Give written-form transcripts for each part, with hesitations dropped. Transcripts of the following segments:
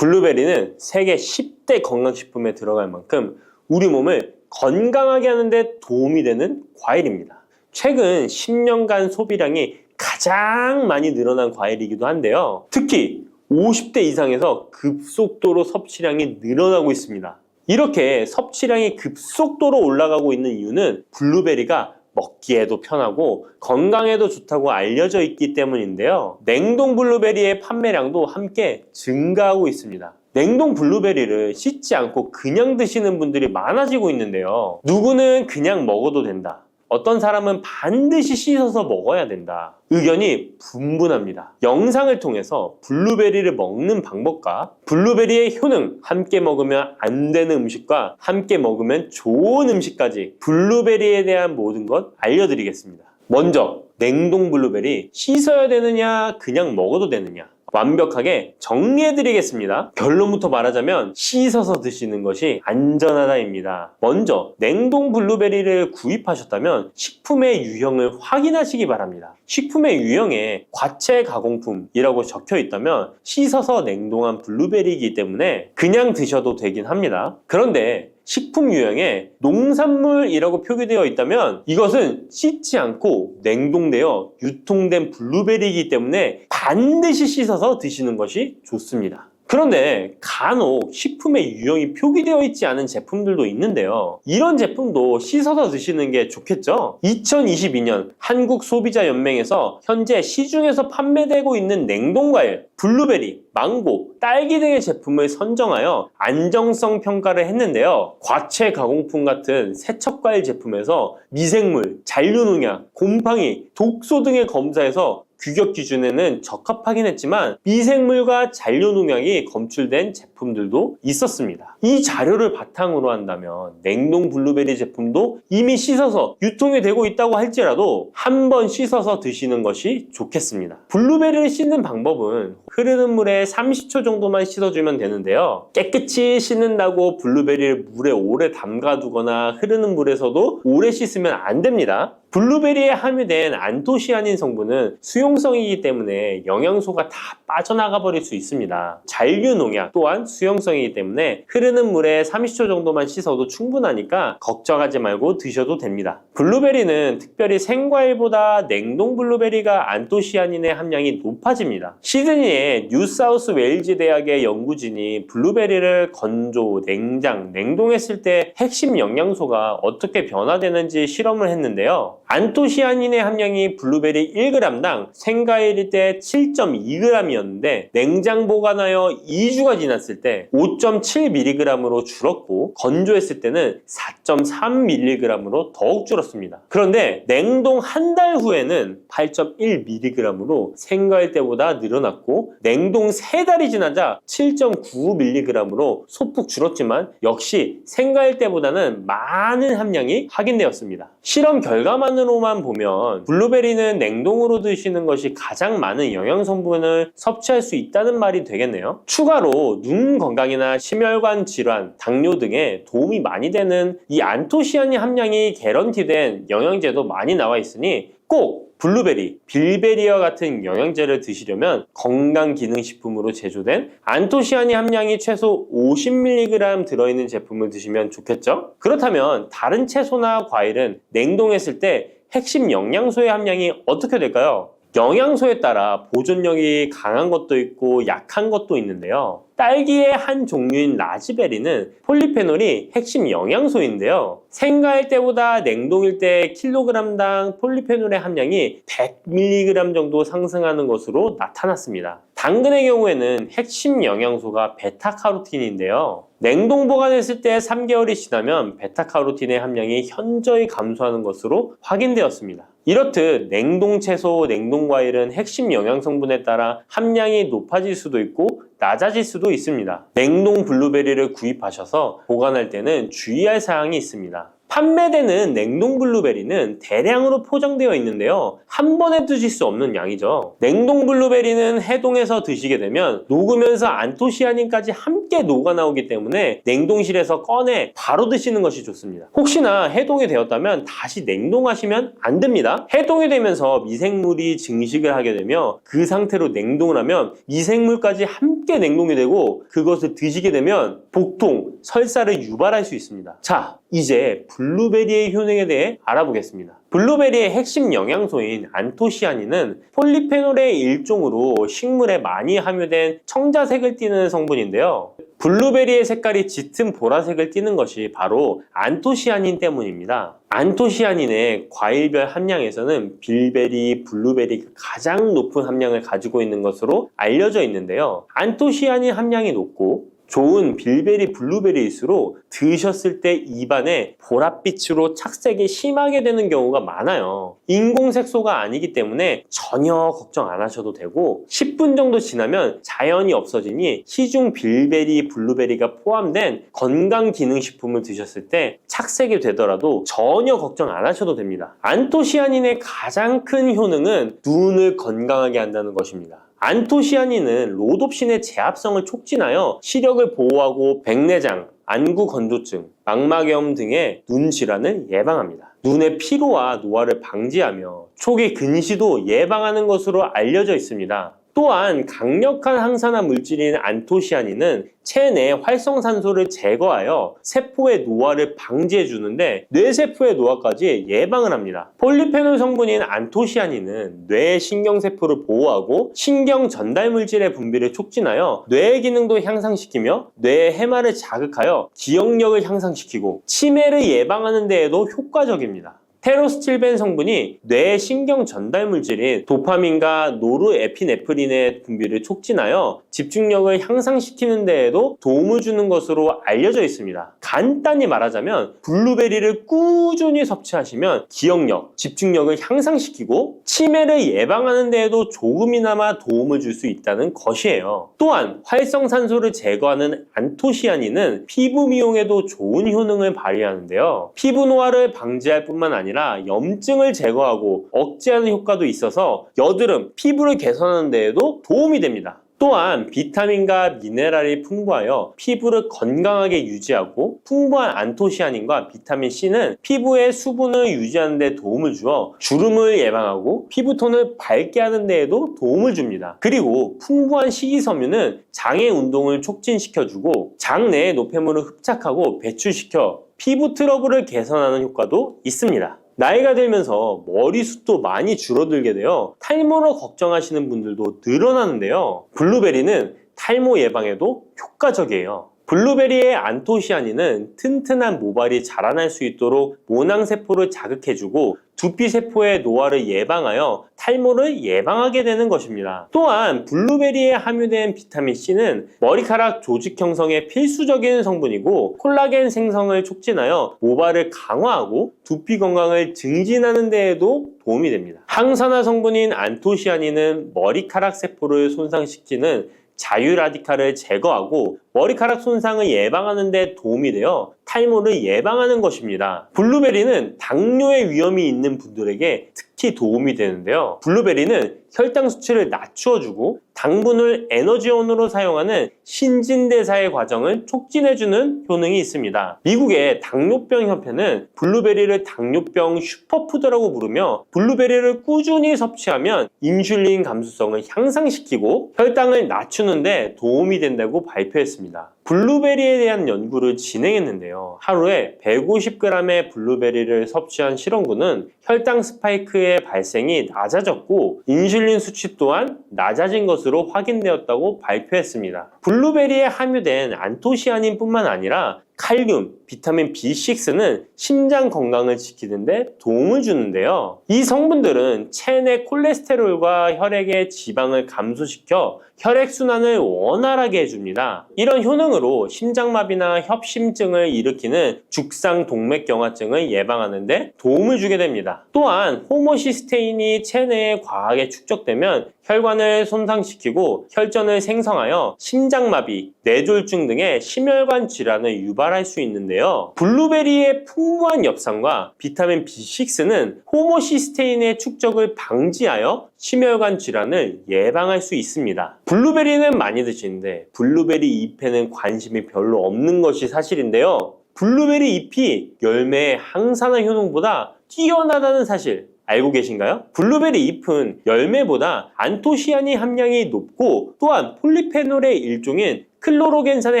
블루베리는 세계 10대 건강식품에 들어갈 만큼 우리 몸을 건강하게 하는데 도움이 되는 과일입니다. 최근 10년간 소비량이 가장 많이 늘어난 과일이기도 한데요. 특히 50대 이상에서 급속도로 섭취량이 늘어나고 있습니다. 이렇게 섭취량이 급속도로 올라가고 있는 이유는 블루베리가 먹기에도 편하고 건강에도 좋다고 알려져 있기 때문인데요. 냉동 블루베리의 판매량도 함께 증가하고 있습니다. 냉동 블루베리를 씻지 않고 그냥 드시는 분들이 많아지고 있는데요. 누구는 그냥 먹어도 된다. 어떤 사람은 반드시 씻어서 먹어야 된다. 의견이 분분합니다. 영상을 통해서 블루베리를 먹는 방법과 블루베리의 효능, 함께 먹으면 안 되는 음식과 함께 먹으면 좋은 음식까지 블루베리에 대한 모든 것 알려드리겠습니다. 먼저 냉동 블루베리 씻어야 되느냐 그냥 먹어도 되느냐 완벽하게 정리해드리겠습니다. 결론부터 말하자면 씻어서 드시는 것이 안전하다입니다. 먼저 냉동 블루베리를 구입하셨다면 식품의 유형을 확인하시기 바랍니다. 식품의 유형에 과체 가공품이라고 적혀 있다면 씻어서 냉동한 블루베리이기 때문에 그냥 드셔도 되긴 합니다. 그런데 식품 유형에 농산물이라고 표기되어 있다면 이것은 씻지 않고 냉동되어 유통된 블루베리이기 때문에 반드시 씻어서 드시는 것이 좋습니다. 그런데 간혹 식품의 유형이 표기되어 있지 않은 제품들도 있는데요. 이런 제품도 씻어서 드시는 게 좋겠죠? 2022년 한국소비자연맹에서 현재 시중에서 판매되고 있는 냉동과일, 블루베리, 망고, 딸기 등의 제품을 선정하여 안정성 평가를 했는데요. 과체 가공품 같은 세척과일 제품에서 미생물, 잔류농약, 곰팡이, 독소 등의 검사에서 규격 기준에는 적합하긴 했지만 미생물과 잔류농약이 검출된 제품들도 있었습니다. 이 자료를 바탕으로 한다면 냉동 블루베리 제품도 이미 씻어서 유통이 되고 있다고 할지라도 한번 씻어서 드시는 것이 좋겠습니다. 블루베리를 씻는 방법은 흐르는 물에 30초 정도만 씻어주면 되는데요. 깨끗이 씻는다고 블루베리를 물에 오래 담가두거나 흐르는 물에서도 오래 씻으면 안 됩니다. 블루베리에 함유된 안토시아닌 성분은 수용성이기 때문에 영양소가 다 빠져나가 버릴 수 있습니다. 잔류농약 또한 수용성이기 때문에 흐르는 물에 30초 정도만 씻어도 충분하니까 걱정하지 말고 드셔도 됩니다. 블루베리는 특별히 생과일보다 냉동 블루베리가 안토시아닌의 함량이 높아집니다. 시드니의 뉴사우스 웨일즈 대학의 연구진이 블루베리를 건조, 냉장, 냉동했을 때 핵심 영양소가 어떻게 변화되는지 실험을 했는데요. 안토시아닌의 함량이 블루베리 1g당 생과일일 때 7.2g이었는데 냉장 보관하여 2주가 지났을 때 5.7mg으로 줄었고 건조했을 때는 4.3mg으로 더욱 줄었습니다. 그런데 냉동 한 달 후에는 8.1mg으로 생과일 때보다 늘어났고 냉동 3달이 지나자 7.9mg으로 소폭 줄었지만 역시 생과일 때보다는 많은 함량이 확인되었습니다. 실험 결과만으로만 보면 블루베리는 냉동으로 드시는 것이 가장 많은 영양 성분을 섭취할 수 있다는 말이 되겠네요. 추가로 눈 건강이나 심혈관 질환, 당뇨 등에 도움이 많이 되는 이 안토시아닌 함량이 개런티된 영양제도 많이 나와 있으니 꼭 블루베리, 빌베리와 같은 영양제를 드시려면 건강기능식품으로 제조된 안토시아닌 함량이 최소 50mg 들어있는 제품을 드시면 좋겠죠? 그렇다면 다른 채소나 과일은 냉동했을 때 핵심 영양소의 함량이 어떻게 될까요? 영양소에 따라 보존력이 강한 것도 있고 약한 것도 있는데요. 딸기의 한 종류인 라즈베리는 폴리페놀이 핵심 영양소인데요. 생과일 때보다 냉동일 때 킬로그램당 폴리페놀의 함량이 100mg 정도 상승하는 것으로 나타났습니다. 당근의 경우에는 핵심 영양소가 베타카로틴인데요. 냉동 보관했을 때 3개월이 지나면 베타카로틴의 함량이 현저히 감소하는 것으로 확인되었습니다. 이렇듯 냉동 채소, 냉동 과일은 핵심 영양 성분에 따라 함량이 높아질 수도 있고 낮아질 수도 있습니다. 냉동 블루베리를 구입하셔서 보관할 때는 주의할 사항이 있습니다. 판매되는 냉동 블루베리는 대량으로 포장되어 있는데요. 한 번에 드실 수 없는 양이죠. 냉동 블루베리는 해동해서 드시게 되면 녹으면서 안토시아닌까지 함께 녹아 나오기 때문에 냉동실에서 꺼내 바로 드시는 것이 좋습니다. 혹시나 해동이 되었다면 다시 냉동하시면 안 됩니다. 해동이 되면서 미생물이 증식을 하게 되며 그 상태로 냉동을 하면 미생물까지 함께 냉동이 되고 그것을 드시게 되면 복통, 설사를 유발할 수 있습니다. 자, 이제 블루베리의 효능에 대해 알아보겠습니다. 블루베리의 핵심 영양소인 안토시아닌은 폴리페놀의 일종으로 식물에 많이 함유된 청자색을 띠는 성분인데요. 블루베리의 색깔이 짙은 보라색을 띠는 것이 바로 안토시아닌 때문입니다. 안토시아닌의 과일별 함량에서는 빌베리, 블루베리가 가장 높은 함량을 가지고 있는 것으로 알려져 있는데요. 안토시아닌 함량이 높고 좋은 빌베리, 블루베리일수록 드셨을 때 입안에 보랏빛으로 착색이 심하게 되는 경우가 많아요. 인공색소가 아니기 때문에 전혀 걱정 안 하셔도 되고 10분 정도 지나면 자연히 없어지니 시중 빌베리, 블루베리가 포함된 건강기능식품을 드셨을 때 착색이 되더라도 전혀 걱정 안 하셔도 됩니다. 안토시아닌의 가장 큰 효능은 눈을 건강하게 한다는 것입니다. 안토시아닌은 로놉신의 제합성을 촉진하여 시력을 보호하고 백내장, 안구 건조증, 망막염 등의 눈 질환을 예방합니다. 눈의 피로와 노화를 방지하며 초기 근시도 예방하는 것으로 알려져 있습니다. 또한 강력한 항산화 물질인 안토시아닌은 체내 활성산소를 제거하여 세포의 노화를 방지해 주는데 뇌세포의 노화까지 예방을 합니다. 폴리페놀 성분인 안토시아닌은 뇌의 신경세포를 보호하고 신경 전달 물질의 분비를 촉진하여 뇌의 기능도 향상시키며 뇌의 해마를 자극하여 기억력을 향상시키고 치매를 예방하는 데에도 효과적입니다. 테로스틸벤 성분이 뇌의 신경 전달 물질인 도파민과 노르에피네프린의 분비를 촉진하여 집중력을 향상시키는 데에도 도움을 주는 것으로 알려져 있습니다. 간단히 말하자면 블루베리를 꾸준히 섭취하시면 기억력, 집중력을 향상시키고 치매를 예방하는 데에도 조금이나마 도움을 줄 수 있다는 것이에요. 또한 활성산소를 제거하는 안토시아닌은 피부 미용에도 좋은 효능을 발휘하는데요. 피부 노화를 방지할 뿐만 아니라 염증을 제거하고 억제하는 효과도 있어서 여드름, 피부를 개선하는 데에도 도움이 됩니다. 또한 비타민과 미네랄이 풍부하여 피부를 건강하게 유지하고 풍부한 안토시아닌과 비타민C는 피부의 수분을 유지하는 데 도움을 주어 주름을 예방하고 피부톤을 밝게 하는 데에도 도움을 줍니다. 그리고 풍부한 식이섬유는 장의 운동을 촉진시켜주고 장내의 노폐물을 흡착하고 배출시켜 피부 트러블을 개선하는 효과도 있습니다. 나이가 들면서 머리숱도 많이 줄어들게 되어 탈모로 걱정하시는 분들도 늘어나는데요. 블루베리는 탈모 예방에도 효과적이에요. 블루베리의 안토시아닌은 튼튼한 모발이 자라날 수 있도록 모낭세포를 자극해주고 두피세포의 노화를 예방하여 탈모를 예방하게 되는 것입니다. 또한 블루베리에 함유된 비타민C는 머리카락 조직 형성에 필수적인 성분이고 콜라겐 생성을 촉진하여 모발을 강화하고 두피 건강을 증진하는 데에도 도움이 됩니다. 항산화 성분인 안토시아닌은 머리카락 세포를 손상시키는 자유라디칼을 제거하고 머리카락 손상을 예방하는 데 도움이 되어 탈모를 예방하는 것입니다. 블루베리는 당뇨의 위험이 있는 분들에게 특히 도움이 되는데요. 블루베리는 혈당 수치를 낮추어주고 당분을 에너지원으로 사용하는 신진대사의 과정을 촉진해주는 효능이 있습니다. 미국의 당뇨병 협회는 블루베리를 당뇨병 슈퍼푸드라고 부르며 블루베리를 꾸준히 섭취하면 인슐린 감수성을 향상시키고 혈당을 낮추는 데 도움이 된다고 발표했습니다. 블루베리에 대한 연구를 진행했는데요. 하루에 150g의 블루베리를 섭취한 실험군은 혈당 스파이크의 발생이 낮아졌고 인슐린 수치 또한 낮아진 것으로 확인되었다고 발표했습니다. 블루베리에 함유된 안토시아닌 뿐만 아니라 칼륨, 비타민 B6는 심장 건강을 지키는 데 도움을 주는데요. 이 성분들은 체내 콜레스테롤과 혈액의 지방을 감소시켜 혈액순환을 원활하게 해줍니다. 이런 효능으로 심장마비나 협심증을 일으키는 죽상동맥경화증을 예방하는 데 도움을 주게 됩니다. 또한 호모시스테인이 체내에 과하게 축적되면 혈관을 손상시키고 혈전을 생성하여 심장마비, 뇌졸중 등의 심혈관 질환을 유발할 수 있는데요. 블루베리의 풍부한 엽산과 비타민 B6는 호모시스테인의 축적을 방지하여 심혈관 질환을 예방할 수 있습니다. 블루베리는 많이 드시는데 블루베리 잎에는 관심이 별로 없는 것이 사실인데요. 블루베리 잎이 열매의 항산화 효능보다 뛰어나다는 사실 알고 계신가요? 블루베리 잎은 열매보다 안토시아닌 함량이 높고 또한 폴리페놀의 일종인 클로로겐산의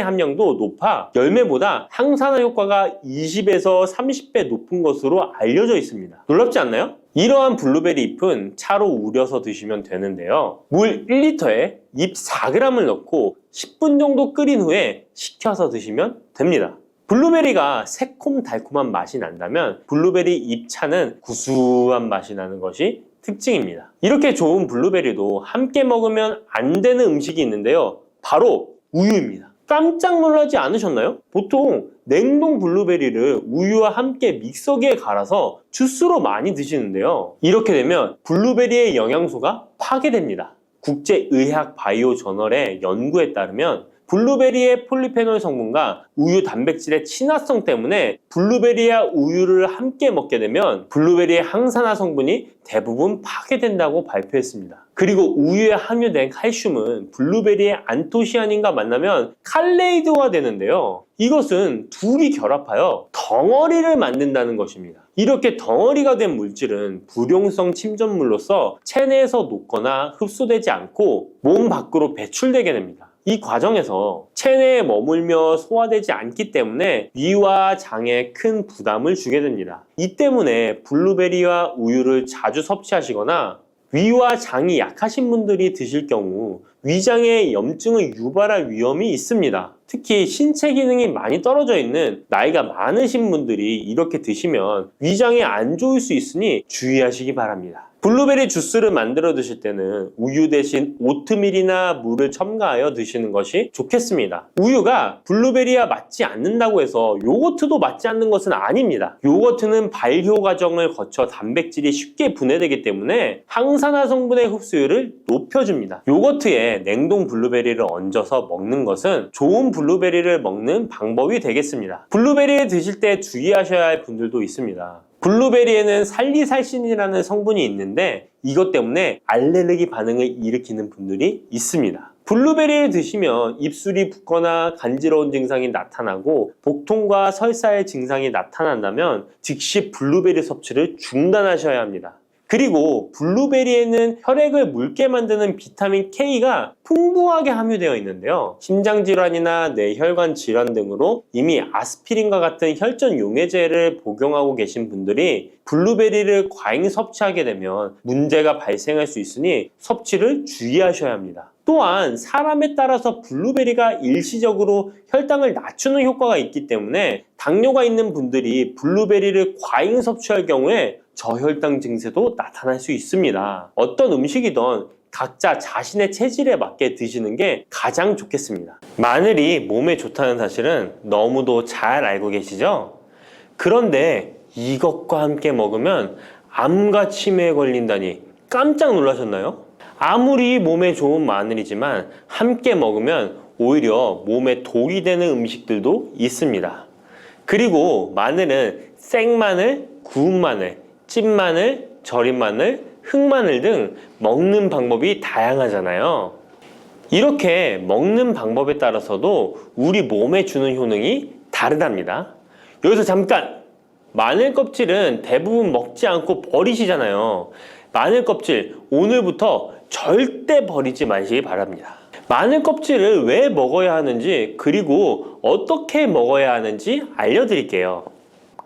함량도 높아 열매보다 항산화 효과가 20에서 30배 높은 것으로 알려져 있습니다. 놀랍지 않나요? 이러한 블루베리 잎은 차로 우려서 드시면 되는데요. 물 1리터에 잎 4g을 넣고 10분 정도 끓인 후에 식혀서 드시면 됩니다. 블루베리가 새콤달콤한 맛이 난다면 블루베리 잎차는 구수한 맛이 나는 것이 특징입니다. 이렇게 좋은 블루베리도 함께 먹으면 안 되는 음식이 있는데요. 바로 우유입니다. 깜짝 놀라지 않으셨나요? 보통 냉동 블루베리를 우유와 함께 믹서기에 갈아서 주스로 많이 드시는데요. 이렇게 되면 블루베리의 영양소가 파괴됩니다. 국제의학 바이오 저널의 연구에 따르면 블루베리의 폴리페놀 성분과 우유 단백질의 친화성 때문에 블루베리와 우유를 함께 먹게 되면 블루베리의 항산화 성분이 대부분 파괴된다고 발표했습니다. 그리고 우유에 함유된 칼슘은 블루베리의 안토시아닌과 만나면 칼레이드화 되는데요. 이것은 둘이 결합하여 덩어리를 만든다는 것입니다. 이렇게 덩어리가 된 물질은 불용성 침전물로서 체내에서 녹거나 흡수되지 않고 몸 밖으로 배출되게 됩니다. 이 과정에서 체내에 머물며 소화되지 않기 때문에 위와 장에 큰 부담을 주게 됩니다. 이 때문에 블루베리와 우유를 자주 섭취하시거나 위와 장이 약하신 분들이 드실 경우 위장에 염증을 유발할 위험이 있습니다. 특히 신체 기능이 많이 떨어져 있는 나이가 많으신 분들이 이렇게 드시면 위장에 안 좋을 수 있으니 주의하시기 바랍니다. 블루베리 주스를 만들어 드실 때는 우유 대신 오트밀이나 물을 첨가하여 드시는 것이 좋겠습니다. 우유가 블루베리와 맞지 않는다고 해서 요거트도 맞지 않는 것은 아닙니다. 요거트는 발효 과정을 거쳐 단백질이 쉽게 분해되기 때문에 항산화 성분의 흡수율을 높여줍니다. 요거트에 냉동 블루베리를 얹어서 먹는 것은 좋은 블루베리를 먹는 방법이 되겠습니다. 블루베리를 드실 때 주의하셔야 할 분들도 있습니다. 블루베리에는 살리살신이라는 성분이 있는데 이것 때문에 알레르기 반응을 일으키는 분들이 있습니다. 블루베리를 드시면 입술이 붓거나 간지러운 증상이 나타나고 복통과 설사의 증상이 나타난다면 즉시 블루베리 섭취를 중단하셔야 합니다. 그리고 블루베리에는 혈액을 묽게 만드는 비타민 K가 풍부하게 함유되어 있는데요. 심장질환이나 뇌혈관 질환 등으로 이미 아스피린과 같은 혈전 용해제를 복용하고 계신 분들이 블루베리를 과잉 섭취하게 되면 문제가 발생할 수 있으니 섭취를 주의하셔야 합니다. 또한 사람에 따라서 블루베리가 일시적으로 혈당을 낮추는 효과가 있기 때문에 당뇨가 있는 분들이 블루베리를 과잉 섭취할 경우에 저혈당 증세도 나타날 수 있습니다. 어떤 음식이든 각자 자신의 체질에 맞게 드시는 게 가장 좋겠습니다. 마늘이 몸에 좋다는 사실은 너무도 잘 알고 계시죠? 그런데 이것과 함께 먹으면 암과 치매에 걸린다니 깜짝 놀라셨나요? 아무리 몸에 좋은 마늘이지만 함께 먹으면 오히려 몸에 독이 되는 음식들도 있습니다. 그리고 마늘은 생마늘, 구운 마늘, 찐마늘, 절인 마늘, 흑마늘 등 먹는 방법이 다양하잖아요. 이렇게 먹는 방법에 따라서도 우리 몸에 주는 효능이 다르답니다. 여기서 잠깐! 마늘 껍질은 대부분 먹지 않고 버리시잖아요. 마늘 껍질 오늘부터 절대 버리지 마시기 바랍니다. 마늘 껍질을 왜 먹어야 하는지 그리고 어떻게 먹어야 하는지 알려드릴게요.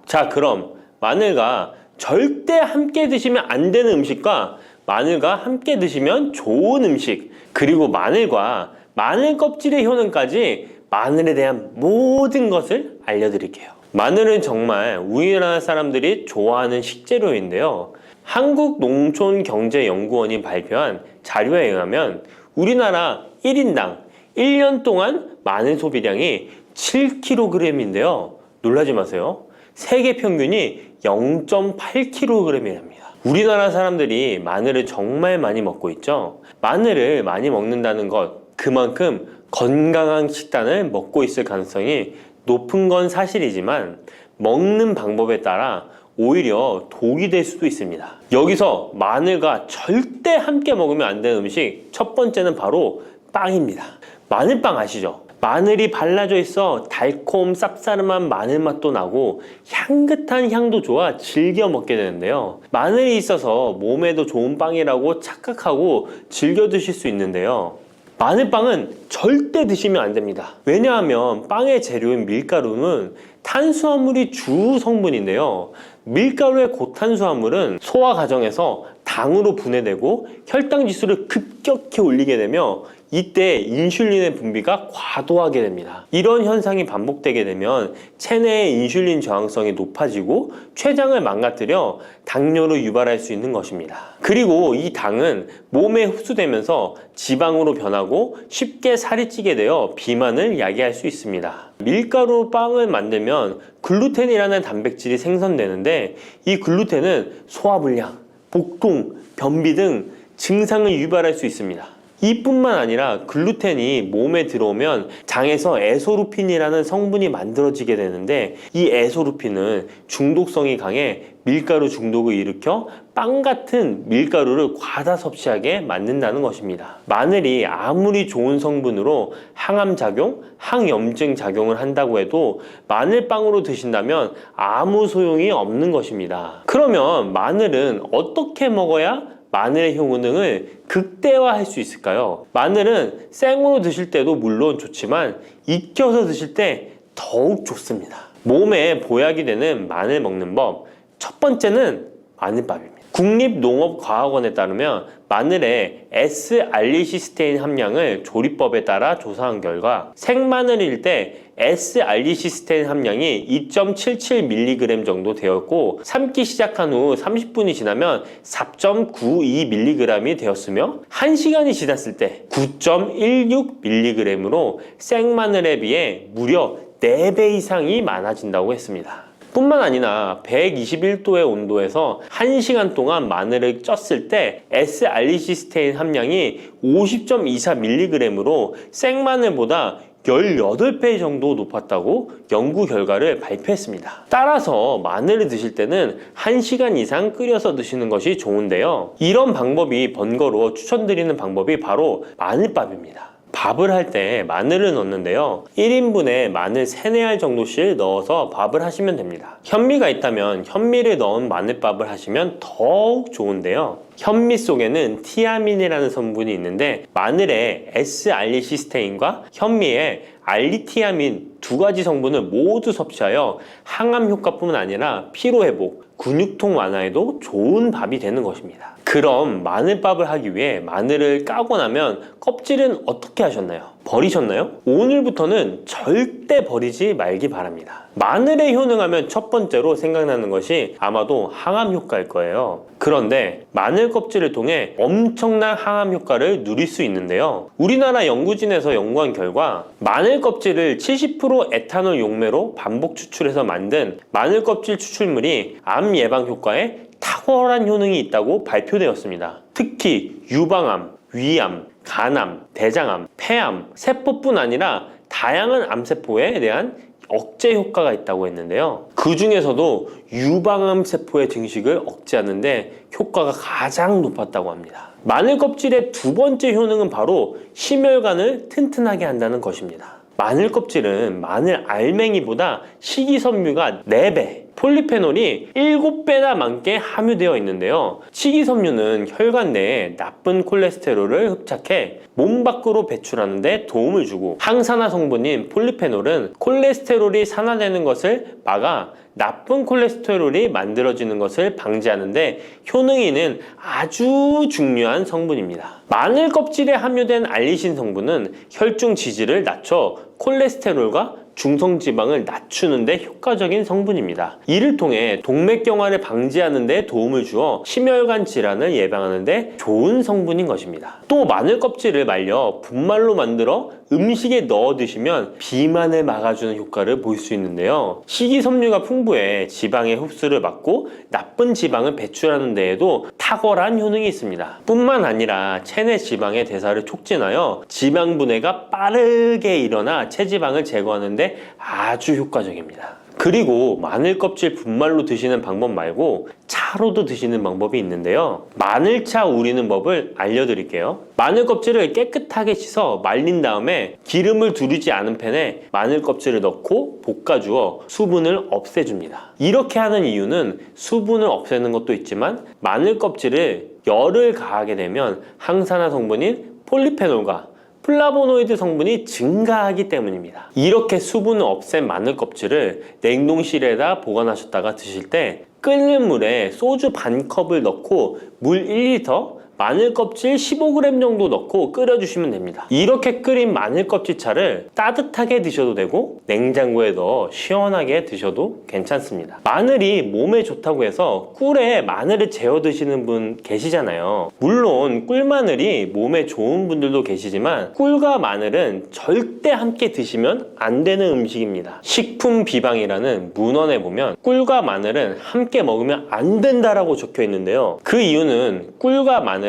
자, 그럼 마늘과 절대 함께 드시면 안 되는 음식과 마늘과 함께 드시면 좋은 음식, 그리고 마늘과 마늘 껍질의 효능까지 마늘에 대한 모든 것을 알려드릴게요. 마늘은 정말 우리나라 사람들이 좋아하는 식재료인데요. 한국농촌경제연구원이 발표한 자료에 의하면 우리나라 1인당 1년 동안 마늘 소비량이 7kg인데요. 놀라지 마세요. 세계 평균이 0.8kg이랍니다. 우리나라 사람들이 마늘을 정말 많이 먹고 있죠. 마늘을 많이 먹는다는 것, 그만큼 건강한 식단을 먹고 있을 가능성이 높은 건 사실이지만 먹는 방법에 따라 오히려 독이 될 수도 있습니다. 여기서 마늘과 절대 함께 먹으면 안 되는 음식 첫 번째는 바로 빵입니다. 마늘빵 아시죠? 마늘이 발라져 있어 달콤 쌉싸름한 마늘 맛도 나고 향긋한 향도 좋아 즐겨 먹게 되는데요. 마늘이 있어서 몸에도 좋은 빵이라고 착각하고 즐겨 드실 수 있는데요. 마늘빵은 절대 드시면 안 됩니다. 왜냐하면 빵의 재료인 밀가루는 탄수화물이 주 성분인데요. 밀가루의 고탄수화물은 소화 과정에서 당으로 분해되고 혈당 지수를 급격히 올리게 되며 이때 인슐린의 분비가 과도하게 됩니다. 이런 현상이 반복되게 되면 체내의 인슐린 저항성이 높아지고 췌장을 망가뜨려 당뇨를 유발할 수 있는 것입니다. 그리고 이 당은 몸에 흡수되면서 지방으로 변하고 쉽게 살이 찌게 되어 비만을 야기할 수 있습니다. 밀가루 빵을 만들면 글루텐이라는 단백질이 생성되는데 이 글루텐은 소화불량, 복통, 변비 등 증상을 유발할 수 있습니다. 이뿐만 아니라 글루텐이 몸에 들어오면 장에서 에소루핀이라는 성분이 만들어지게 되는데 이 에소루핀은 중독성이 강해 밀가루 중독을 일으켜 빵 같은 밀가루를 과다 섭취하게 만든다는 것입니다. 마늘이 아무리 좋은 성분으로 항암작용, 항염증 작용을 한다고 해도 마늘빵으로 드신다면 아무 소용이 없는 것입니다. 그러면 마늘은 어떻게 먹어야 마늘의 효능을 극대화할 수 있을까요? 마늘은 생으로 드실 때도 물론 좋지만 익혀서 드실 때 더욱 좋습니다. 몸에 보약이 되는 마늘 먹는 법, 첫 번째는 마늘밥입니다. 국립농업과학원에 따르면 마늘의 S-알리시스테인 함량을 조리법에 따라 조사한 결과 생마늘일 때 S-알리시스테인 함량이 2.77mg 정도 되었고 삶기 시작한 후 30분이 지나면 4.92mg이 되었으며 1시간이 지났을 때 9.16mg으로 생마늘에 비해 무려 4배 이상이 많아진다고 했습니다. 뿐만 아니라 121도의 온도에서 1시간 동안 마늘을 쪘을 때 S-알리시스테인 함량이 50.24mg으로 생마늘보다 18배 정도 높았다고 연구 결과를 발표했습니다. 따라서 마늘을 드실 때는 1시간 이상 끓여서 드시는 것이 좋은데요. 이런 방법이 번거로워 추천드리는 방법이 바로 마늘밥입니다. 밥을 할 때 마늘을 넣는데요. 1인분에 마늘 3, 4알 정도씩 넣어서 밥을 하시면 됩니다. 현미가 있다면 현미를 넣은 마늘밥을 하시면 더욱 좋은데요. 현미 속에는 티아민이라는 성분이 있는데 마늘의 S-알리시스테인과 현미의 알리티아민 두 가지 성분을 모두 섭취하여 항암 효과뿐만 아니라 피로회복, 근육통 완화에도 좋은 밥이 되는 것입니다. 그럼 마늘밥을 하기 위해 마늘을 까고 나면 껍질은 어떻게 하셨나요? 버리셨나요? 오늘부터는 절대 버리지 말기 바랍니다. 마늘에 효능하면 첫 번째로 생각나는 것이 아마도 항암 효과일 거예요. 그런데 마늘 껍질을 통해 엄청난 항암 효과를 누릴 수 있는데요. 우리나라 연구진에서 연구한 결과 마늘 껍질을 70% 에탄올 용매로 반복 추출해서 만든 마늘 껍질 추출물이 암 예방 효과에 탁월한 효능이 있다고 발표되었습니다. 특히 유방암, 위암, 간암, 대장암, 폐암, 세포뿐 아니라 다양한 암세포에 대한 억제 효과가 있다고 했는데요. 그 중에서도 유방암 세포의 증식을 억제하는 데 효과가 가장 높았다고 합니다. 마늘 껍질의 두 번째 효능은 바로 심혈관을 튼튼하게 한다는 것입니다. 마늘 껍질은 마늘 알맹이보다 식이섬유가 4배, 폴리페놀이 7배나 많게 함유되어 있는데요. 식이섬유는 혈관 내에 나쁜 콜레스테롤을 흡착해 몸 밖으로 배출하는 데 도움을 주고 항산화 성분인 폴리페놀은 콜레스테롤이 산화되는 것을 막아 나쁜 콜레스테롤이 만들어지는 것을 방지하는 데 효능이 있는 아주 중요한 성분입니다. 마늘 껍질에 함유된 알리신 성분은 혈중 지지를 낮춰 콜레스테롤과 중성지방을 낮추는 데 효과적인 성분입니다. 이를 통해 동맥경화를 방지하는 데 도움을 주어 심혈관 질환을 예방하는 데 좋은 성분인 것입니다. 또 마늘 껍질을 말려 분말로 만들어 음식에 넣어 드시면 비만을 막아주는 효과를 볼 수 있는데요. 식이섬유가 풍부해 지방의 흡수를 막고 나쁜 지방을 배출하는 데에도 탁월한 효능이 있습니다. 뿐만 아니라 체내 지방의 대사를 촉진하여 지방 분해가 빠르게 일어나 체지방을 제거하는 데 아주 효과적입니다. 그리고 마늘 껍질 분말로 드시는 방법 말고 차로도 드시는 방법이 있는데요. 마늘차 우리는 법을 알려드릴게요. 마늘 껍질을 깨끗하게 씻어 말린 다음에 기름을 두르지 않은 팬에 마늘 껍질을 넣고 볶아주어 수분을 없애줍니다. 이렇게 하는 이유는 수분을 없애는 것도 있지만 마늘 껍질을 열을 가하게 되면 항산화 성분인 폴리페놀과 플라보노이드 성분이 증가하기 때문입니다. 이렇게 수분을 없앤 마늘 껍질을 냉동실에다 보관하셨다가 드실 때 끓는 물에 소주 반 컵을 넣고 물 1리터, 마늘 껍질 15g 정도 넣고 끓여주시면 됩니다. 이렇게 끓인 마늘 껍질차를 따뜻하게 드셔도 되고 냉장고에 넣어 시원하게 드셔도 괜찮습니다. 마늘이 몸에 좋다고 해서 꿀에 마늘을 재워 드시는 분 계시잖아요. 물론 꿀마늘이 몸에 좋은 분들도 계시지만 꿀과 마늘은 절대 함께 드시면 안 되는 음식입니다. 식품 비방이라는 문헌에 보면 꿀과 마늘은 함께 먹으면 안 된다라고 적혀 있는데요. 그 이유는 꿀과 마늘은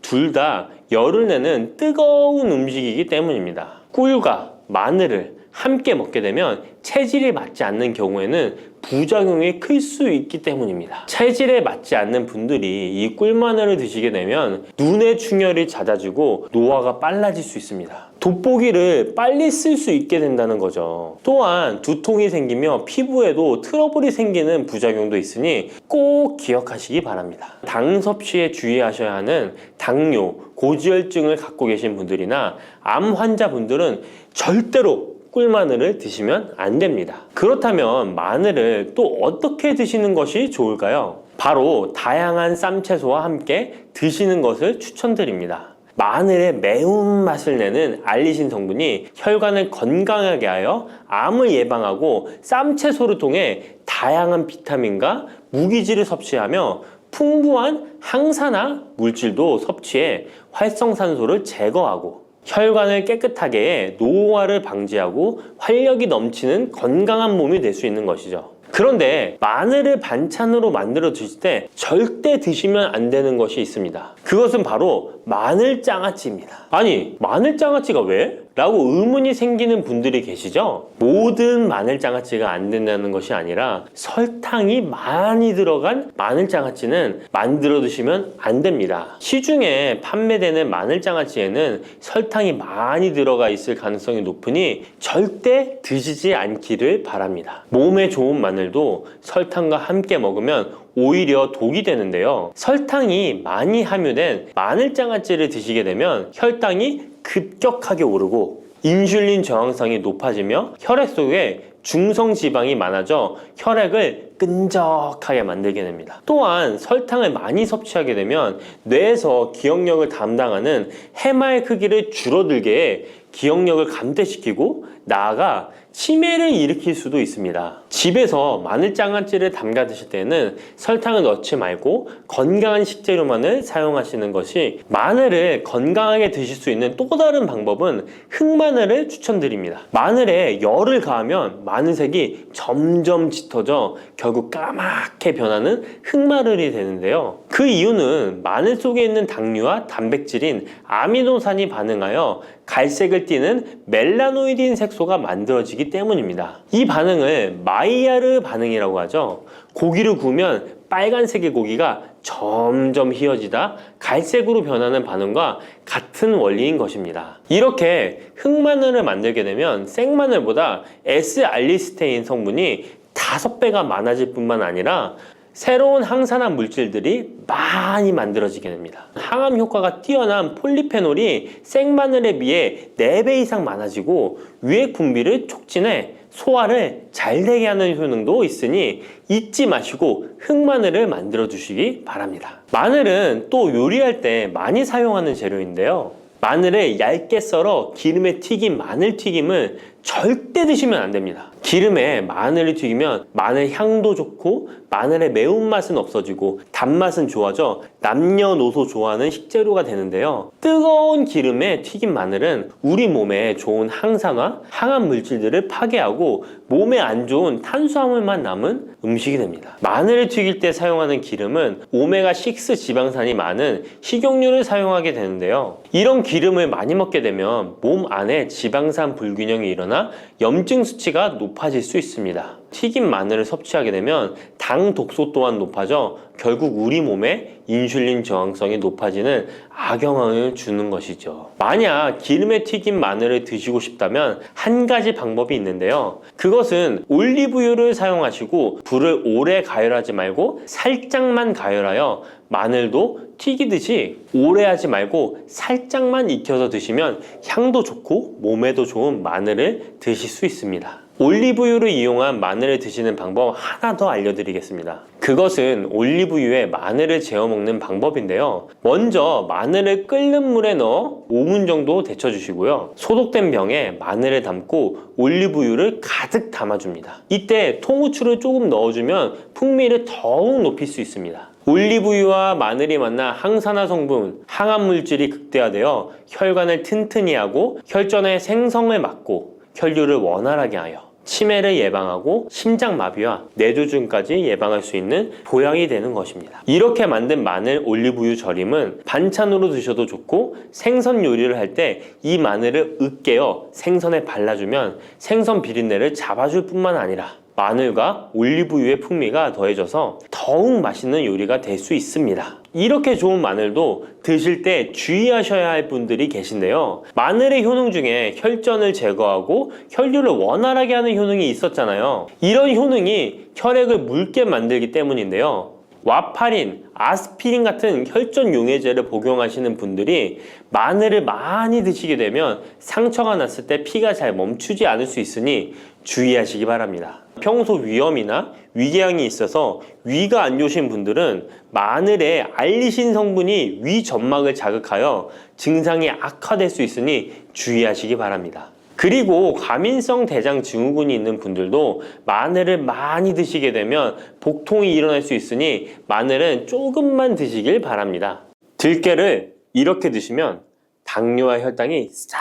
둘 다 열을 내는 뜨거운 음식이기 때문입니다. 꿀과 마늘을 함께 먹게 되면 체질이 맞지 않는 경우에는 부작용이 클 수 있기 때문입니다. 체질에 맞지 않는 분들이 이 꿀마늘을 드시게 되면 눈의 충혈이 잦아지고 노화가 빨라질 수 있습니다. 돋보기를 빨리 쓸 수 있게 된다는 거죠. 또한 두통이 생기며 피부에도 트러블이 생기는 부작용도 있으니 꼭 기억하시기 바랍니다. 당 섭취에 주의하셔야 하는 당뇨, 고지혈증을 갖고 계신 분들이나 암 환자분들은 절대로 꿀마늘을 드시면 안 됩니다. 그렇다면 마늘을 또 어떻게 드시는 것이 좋을까요? 바로 다양한 쌈채소와 함께 드시는 것을 추천드립니다. 마늘의 매운맛을 내는 알리신 성분이 혈관을 건강하게 하여 암을 예방하고 쌈채소를 통해 다양한 비타민과 무기질을 섭취하며 풍부한 항산화 물질도 섭취해 활성산소를 제거하고 혈관을 깨끗하게 해 노화를 방지하고 활력이 넘치는 건강한 몸이 될 수 있는 것이죠. 그런데 마늘을 반찬으로 만들어 드실 때 절대 드시면 안 되는 것이 있습니다. 그것은 바로 마늘장아찌입니다. 아니, 마늘장아찌가 왜? 라고 의문이 생기는 분들이 계시죠? 모든 마늘장아찌가 안 된다는 것이 아니라 설탕이 많이 들어간 마늘장아찌는 만들어 드시면 안 됩니다. 시중에 판매되는 마늘장아찌에는 설탕이 많이 들어가 있을 가능성이 높으니 절대 드시지 않기를 바랍니다. 몸에 좋은 마늘도 설탕과 함께 먹으면 오히려 독이 되는데요. 설탕이 많이 함유된 마늘장아찌를 드시게 되면 혈당이 급격하게 오르고 인슐린 저항성이 높아지며 혈액 속에 중성지방이 많아져 혈액을 끈적하게 만들게 됩니다. 또한 설탕을 많이 섭취하게 되면 뇌에서 기억력을 담당하는 해마의 크기를 줄어들게 해 기억력을 감퇴시키고 나아가 치매를 일으킬 수도 있습니다. 집에서 마늘장아찌를 담가 드실 때는 설탕을 넣지 말고 건강한 식재료만을 사용하시는 것이, 마늘을 건강하게 드실 수 있는 또 다른 방법은 흑마늘을 추천드립니다. 마늘에 열을 가하면 마늘색이 점점 짙어져 결국 까맣게 변하는 흑마늘이 되는데요. 그 이유는 마늘 속에 있는 당류와 단백질인 아미노산이 반응하여 갈색을 띠는 멜라노이딘 색소가 만들어지기 때문입니다. 이 반응을 마이야르 반응이라고 하죠. 고기를 구우면 빨간색의 고기가 점점 희어지다 갈색으로 변하는 반응과 같은 원리인 것입니다. 이렇게 흑마늘을 만들게 되면 생마늘보다 S알리스테인 성분이 5배가 많아질 뿐만 아니라 새로운 항산화 물질들이 많이 만들어지게 됩니다. 항암 효과가 뛰어난 폴리페놀이 생마늘에 비해 4배 이상 많아지고 유액 분비를 촉진해 소화를 잘 되게 하는 효능도 있으니 잊지 마시고 흑마늘을 만들어 주시기 바랍니다. 마늘은 또 요리할 때 많이 사용하는 재료인데요. 마늘을 얇게 썰어 기름에 튀긴 마늘튀김을 절대 드시면 안 됩니다. 기름에 마늘을 튀기면 마늘 향도 좋고 마늘의 매운맛은 없어지고 단맛은 좋아져 남녀노소 좋아하는 식재료가 되는데요. 뜨거운 기름에 튀긴 마늘은 우리 몸에 좋은 항산화, 항암 물질들을 파괴하고 몸에 안 좋은 탄수화물만 남은 음식이 됩니다. 마늘을 튀길 때 사용하는 기름은 오메가6 지방산이 많은 식용유를 사용하게 되는데요. 이런 기름을 많이 먹게 되면 몸 안에 지방산 불균형이 일어나 염증 수치가 높아질 수 있습니다. 튀긴 마늘을 섭취하게 되면 당 독소 또한 높아져 결국 우리 몸에 인슐린 저항성이 높아지는 악영향을 주는 것이죠. 만약 기름에 튀긴 마늘을 드시고 싶다면 한 가지 방법이 있는데요. 그것은 올리브유를 사용하시고 불을 오래 가열하지 말고 살짝만 가열하여 마늘도 튀기듯이 오래 하지 말고 살짝만 익혀서 드시면 향도 좋고 몸에도 좋은 마늘을 드실 수 있습니다. 올리브유를 이용한 마늘을 드시는 방법 하나 더 알려드리겠습니다. 그것은 올리브유에 마늘을 재워 먹는 방법인데요. 먼저 마늘을 끓는 물에 넣어 5분 정도 데쳐주시고요. 소독된 병에 마늘을 담고 올리브유를 가득 담아줍니다. 이때 통후추를 조금 넣어주면 풍미를 더욱 높일 수 있습니다. 올리브유와 마늘이 만나 항산화 성분, 항암 물질이 극대화되어 혈관을 튼튼히 하고 혈전의 생성을 막고 혈류를 원활하게 하여 치매를 예방하고 심장마비와 뇌졸중까지 예방할 수 있는 보약이 되는 것입니다. 이렇게 만든 마늘 올리브유 절임은 반찬으로 드셔도 좋고 생선 요리를 할 때 이 마늘을 으깨어 생선에 발라주면 생선 비린내를 잡아줄 뿐만 아니라 마늘과 올리브유의 풍미가 더해져서 더욱 맛있는 요리가 될 수 있습니다. 이렇게 좋은 마늘도 드실 때 주의하셔야 할 분들이 계신데요. 마늘의 효능 중에 혈전을 제거하고 혈류를 원활하게 하는 효능이 있었잖아요. 이런 효능이 혈액을 묽게 만들기 때문인데요. 와파린, 아스피린 같은 혈전 용해제를 복용하시는 분들이 마늘을 많이 드시게 되면 상처가 났을 때 피가 잘 멈추지 않을 수 있으니 주의하시기 바랍니다. 평소 위염이나 위궤양이 있어서 위가 안 좋으신 분들은 마늘에 알리신 성분이 위 점막을 자극하여 증상이 악화될 수 있으니 주의하시기 바랍니다. 그리고 과민성 대장 증후군이 있는 분들도 마늘을 많이 드시게 되면 복통이 일어날 수 있으니 마늘은 조금만 드시길 바랍니다. 들깨를 이렇게 드시면 당뇨와 혈당이 싹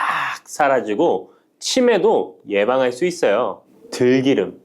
사라지고 치매도 예방할 수 있어요. 들기름,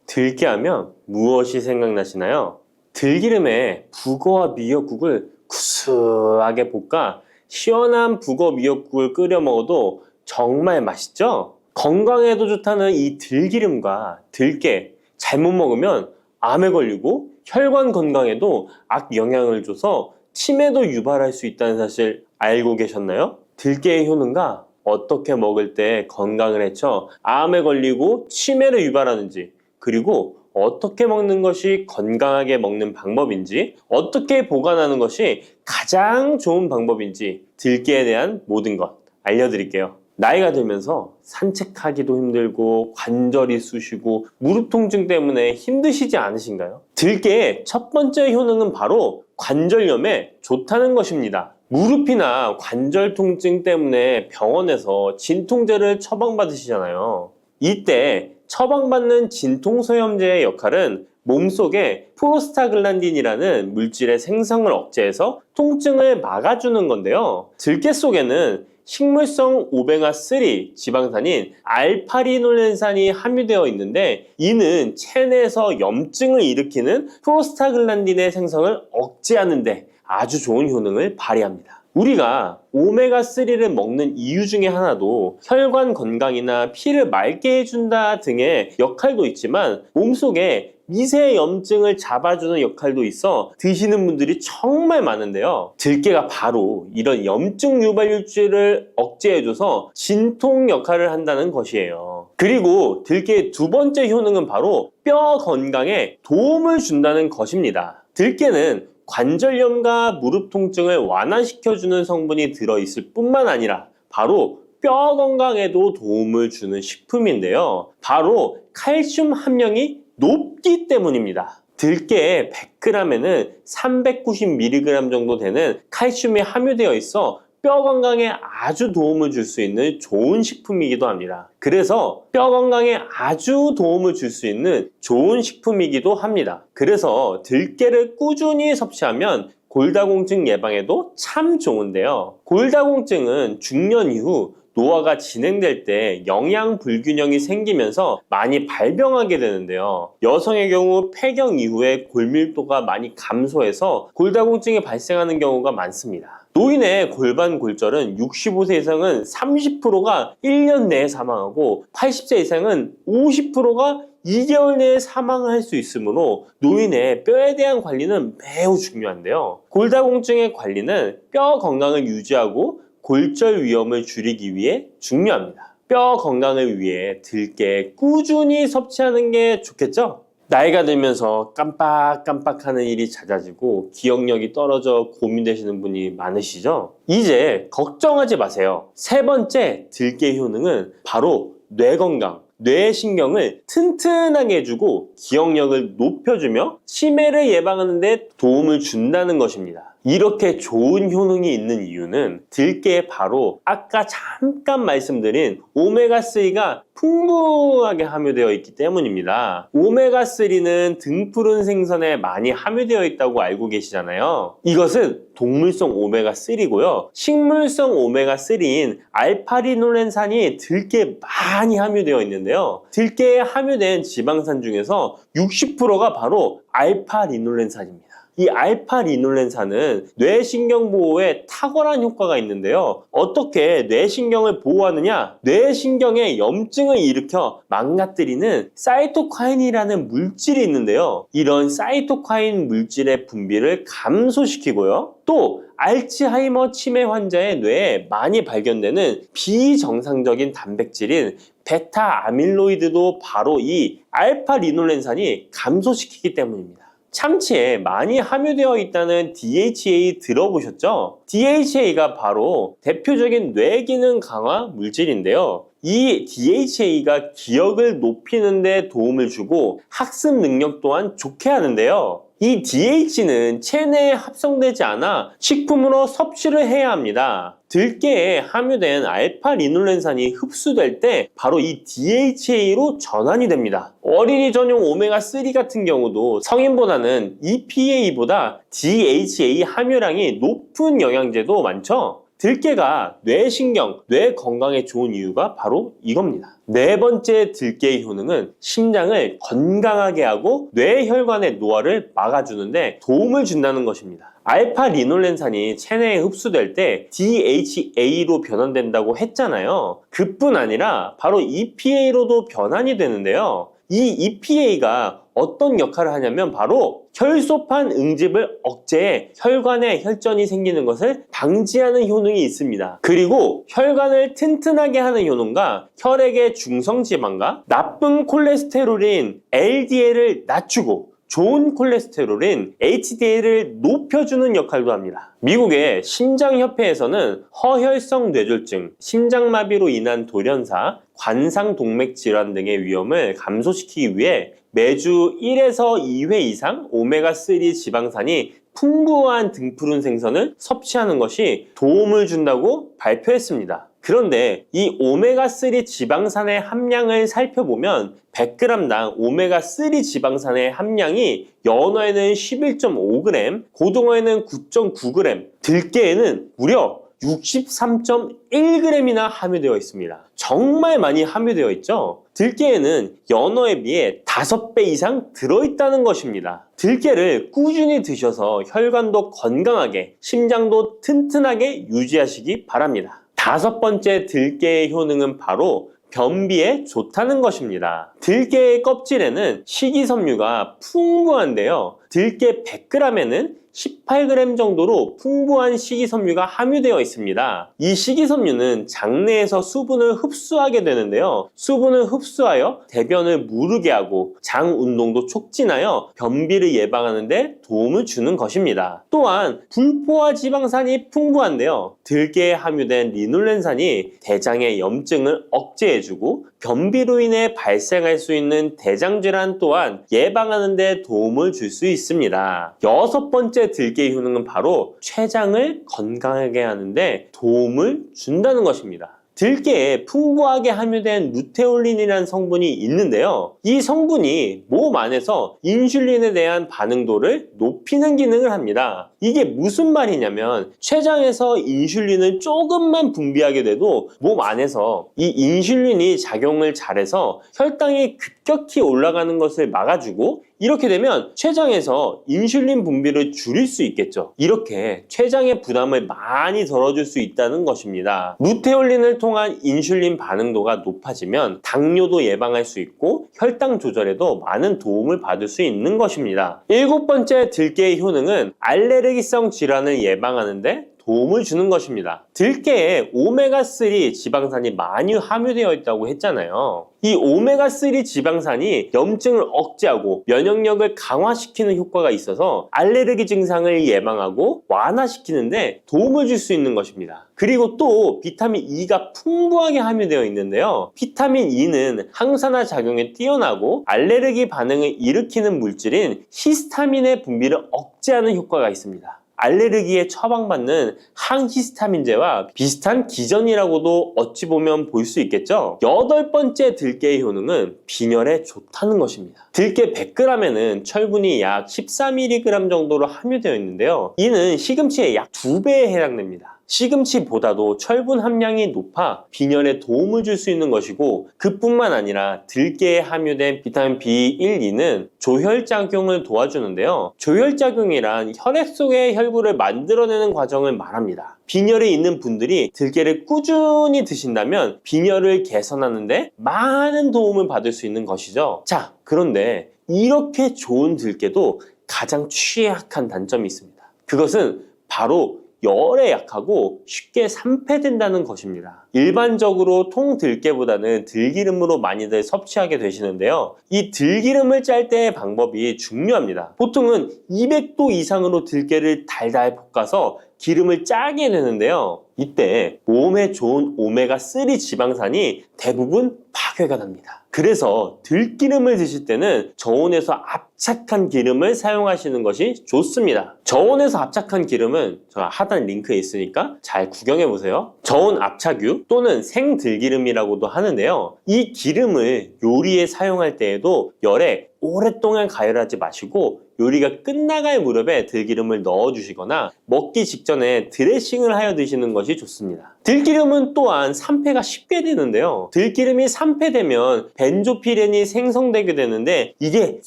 들깨하면 무엇이 생각나시나요? 들기름에 북어와 미역국을 구수하게 볶아 시원한 북어 미역국을 끓여 먹어도 정말 맛있죠? 건강에도 좋다는 이 들기름과 들깨 잘못 먹으면 암에 걸리고 혈관 건강에도 악영향을 줘서 치매도 유발할 수 있다는 사실 알고 계셨나요? 들깨의 효능과 어떻게 먹을 때 건강을 해쳐 암에 걸리고 치매를 유발하는지, 그리고 어떻게 먹는 것이 건강하게 먹는 방법인지, 어떻게 보관하는 것이 가장 좋은 방법인지 들깨에 대한 모든 것 알려드릴게요. 나이가 들면서 산책하기도 힘들고 관절이 쑤시고 무릎 통증 때문에 힘드시지 않으신가요? 들깨의 첫 번째 효능은 바로 관절염에 좋다는 것입니다. 무릎이나 관절 통증 때문에 병원에서 진통제를 처방받으시잖아요. 이때 처방받는 진통소염제의 역할은 몸속에 프로스타글란딘이라는 물질의 생성을 억제해서 통증을 막아주는 건데요. 들깨 속에는 식물성 오메가3 지방산인 알파리놀렌산이 함유되어 있는데 이는 체내에서 염증을 일으키는 프로스타글란딘의 생성을 억제하는 데 아주 좋은 효능을 발휘합니다. 우리가 오메가3를 먹는 이유 중에 하나도 혈관 건강이나 피를 맑게 해준다 등의 역할도 있지만 몸속에 미세 염증을 잡아주는 역할도 있어 드시는 분들이 정말 많은데요. 들깨가 바로 이런 염증 유발물질을 억제해줘서 진통 역할을 한다는 것이에요. 그리고 들깨의 두 번째 효능은 바로 뼈 건강에 도움을 준다는 것입니다. 들깨는 관절염과 무릎 통증을 완화시켜주는 성분이 들어있을 뿐만 아니라 바로 뼈 건강에도 도움을 주는 식품인데요. 바로 칼슘 함량이 높기 때문입니다. 들깨의 100g에는 390mg 정도 되는 칼슘이 함유되어 있어 뼈 건강에 아주 도움을 줄 수 있는 좋은 식품이기도 합니다. 그래서 뼈 건강에 아주 도움을 줄 수 있는 좋은 식품이기도 합니다. 그래서 들깨를 꾸준히 섭취하면 골다공증 예방에도 참 좋은데요. 골다공증은 중년 이후 노화가 진행될 때 영양 불균형이 생기면서 많이 발병하게 되는데요. 여성의 경우 폐경 이후에 골밀도가 많이 감소해서 골다공증이 발생하는 경우가 많습니다. 노인의 골반 골절은 65세 이상은 30%가 1년 내에 사망하고 80세 이상은 50%가 2개월 내에 사망을 할 수 있으므로 노인의 뼈에 대한 관리는 매우 중요한데요. 골다공증의 관리는 뼈 건강을 유지하고 골절 위험을 줄이기 위해 중요합니다. 뼈 건강을 위해 들깨 꾸준히 섭취하는 게 좋겠죠? 나이가 들면서 깜빡깜빡하는 일이 잦아지고 기억력이 떨어져 고민되시는 분이 많으시죠? 이제 걱정하지 마세요. 세 번째 들깨 효능은 바로 뇌 건강, 뇌신경을 튼튼하게 해주고 기억력을 높여주며 치매를 예방하는 데 도움을 준다는 것입니다. 이렇게 좋은 효능이 있는 이유는 들깨에 바로 아까 잠깐 말씀드린 오메가3가 풍부하게 함유되어 있기 때문입니다. 오메가3는 등푸른 생선에 많이 함유되어 있다고 알고 계시잖아요. 이것은 동물성 오메가3고요. 식물성 오메가3인 알파리놀렌산이 들깨에 많이 함유되어 있는데요. 들깨에 함유된 지방산 중에서 60%가 바로 알파리놀렌산입니다. 이 알파리놀렌산은 뇌신경 보호에 탁월한 효과가 있는데요. 어떻게 뇌신경을 보호하느냐? 뇌신경에 염증을 일으켜 망가뜨리는 사이토카인이라는 물질이 있는데요. 이런 사이토카인 물질의 분비를 감소시키고요. 또 알츠하이머 치매 환자의 뇌에 많이 발견되는 비정상적인 단백질인 베타 아밀로이드도 바로 이 알파리놀렌산이 감소시키기 때문입니다. 참치에 많이 함유되어 있다는 DHA 들어보셨죠? DHA가 바로 대표적인 뇌기능 강화 물질인데요. 이 DHA가 기억을 높이는 데 도움을 주고 학습 능력 또한 좋게 하는데요. 이 DH는 체내에 합성되지 않아 식품으로 섭취를 해야 합니다. 들깨에 함유된 알파리놀렌산이 흡수될 때 바로 이 DHA로 전환이 됩니다. 어린이 전용 오메가3 같은 경우도 성인보다는 EPA보다 DHA 함유량이 높은 영양제도 많죠? 들깨가 뇌신경, 뇌 건강에 좋은 이유가 바로 이겁니다. 네 번째 들깨의 효능은 심장을 건강하게 하고 뇌혈관의 노화를 막아주는데 도움을 준다는 것입니다. 알파리놀렌산이 체내에 흡수될 때 DHA로 변환된다고 했잖아요. 그뿐 아니라 바로 EPA로도 변환이 되는데요. 이 EPA가 어떤 역할을 하냐면 바로 혈소판 응집을 억제해 혈관에 혈전이 생기는 것을 방지하는 효능이 있습니다. 그리고 혈관을 튼튼하게 하는 효능과 혈액의 중성지방과 나쁜 콜레스테롤인 LDL을 낮추고 좋은 콜레스테롤인 HDL을 높여주는 역할도 합니다. 미국의 심장협회에서는 허혈성 뇌졸중, 심장마비로 인한 돌연사, 관상동맥 질환 등의 위험을 감소시키기 위해 매주 1에서 2회 이상 오메가3 지방산이 풍부한 등푸른 생선을 섭취하는 것이 도움을 준다고 발표했습니다. 그런데 이 오메가3 지방산의 함량을 살펴보면 100g당 오메가3 지방산의 함량이 연어에는 11.5g, 고등어에는 9.9g, 들깨에는 무려 63.1g이나 함유되어 있습니다. 정말 많이 함유되어 있죠? 들깨에는 연어에 비해 5배 이상 들어있다는 것입니다. 들깨를 꾸준히 드셔서 혈관도 건강하게, 심장도 튼튼하게 유지하시기 바랍니다. 다섯 번째 들깨의 효능은 바로 변비에 좋다는 것입니다. 들깨의 껍질에는 식이섬유가 풍부한데요. 들깨 100g에는 18g 정도로 풍부한 식이섬유가 함유되어 있습니다. 이 식이섬유는 장내에서 수분을 흡수하게 되는데요. 수분을 흡수하여 대변을 무르게 하고 장 운동도 촉진하여 변비를 예방하는 데 도움을 주는 것입니다. 또한 불포화 지방산이 풍부한데요. 들깨에 함유된 리놀렌산이 대장의 염증을 억제해주고 변비로 인해 발생할 수 있는 대장질환 또한 예방하는 데 도움을 줄 수 있습니다. 6번째 들깨의 효능은 바로 췌장을 건강하게 하는데 도움을 준다는 것입니다. 들깨에 풍부하게 함유된 루테올린이라는 성분이 있는데요. 이 성분이 몸 안에서 인슐린에 대한 반응도를 높이는 기능을 합니다. 이게 무슨 말이냐면 췌장에서 인슐린을 조금만 분비하게 돼도 몸 안에서 이 인슐린이 작용을 잘해서 혈당이 급격히 올라가는 것을 막아주고, 이렇게 되면 췌장에서 인슐린 분비를 줄일 수 있겠죠. 이렇게 췌장의 부담을 많이 덜어줄 수 있다는 것입니다. 루테올린을 통한 인슐린 반응도가 높아지면 당뇨도 예방할 수 있고 혈당 조절에도 많은 도움을 받을 수 있는 것입니다. 7번째 들깨의 효능은 알레르기성 질환을 예방하는데 도움을 주는 것입니다. 들깨에 오메가3 지방산이 많이 함유되어 있다고 했잖아요. 이 오메가3 지방산이 염증을 억제하고 면역력을 강화시키는 효과가 있어서 알레르기 증상을 예방하고 완화시키는데 도움을 줄 수 있는 것입니다. 그리고 또 비타민 E가 풍부하게 함유되어 있는데요. 비타민 E는 항산화 작용에 뛰어나고 알레르기 반응을 일으키는 물질인 히스타민의 분비를 억제하는 효과가 있습니다. 알레르기에 처방받는 항히스타민제와 비슷한 기전이라고도 어찌 보면 볼 수 있겠죠. 8번째 들깨의 효능은 빈혈에 좋다는 것입니다. 들깨 100g에는 철분이 약 14mg 정도로 함유되어 있는데요. 이는 시금치의 약 2배에 해당됩니다. 시금치보다도 철분 함량이 높아 빈혈에 도움을 줄 수 있는 것이고, 그뿐만 아니라 들깨에 함유된 비타민 B1, 2는 조혈작용을 도와주는데요. 조혈작용이란 혈액 속의 혈구를 만들어내는 과정을 말합니다. 빈혈이 있는 분들이 들깨를 꾸준히 드신다면 빈혈을 개선하는데 많은 도움을 받을 수 있는 것이죠. 자, 그런데 이렇게 좋은 들깨도 가장 취약한 단점이 있습니다. 그것은 바로 열에 약하고 쉽게 산패된다는 것입니다. 일반적으로 통들깨보다는 들기름으로 많이들 섭취하게 되시는데요. 이 들기름을 짤 때의 방법이 중요합니다. 보통은 200도 이상으로 들깨를 달달 볶아서 기름을 짜게 되는데요. 이때 몸에 좋은 오메가3 지방산이 대부분 파괴가 됩니다. 그래서 들기름을 드실 때는 저온에서 압착한 기름을 사용하시는 것이 좋습니다. 저온에서 압착한 기름은 제가 하단 링크에 있으니까 잘 구경해 보세요. 저온 압착유 또는 생들기름이라고도 하는데요. 이 기름을 요리에 사용할 때에도 열에 오랫동안 가열하지 마시고 요리가 끝나갈 무렵에 들기름을 넣어주시거나 먹기 직전에 드레싱을 하여 드시는 것이 좋습니다. 들기름은 또한 산패가 쉽게 되는데요. 들기름이 산패되면 벤조피렌이 생성되게 되는데 이게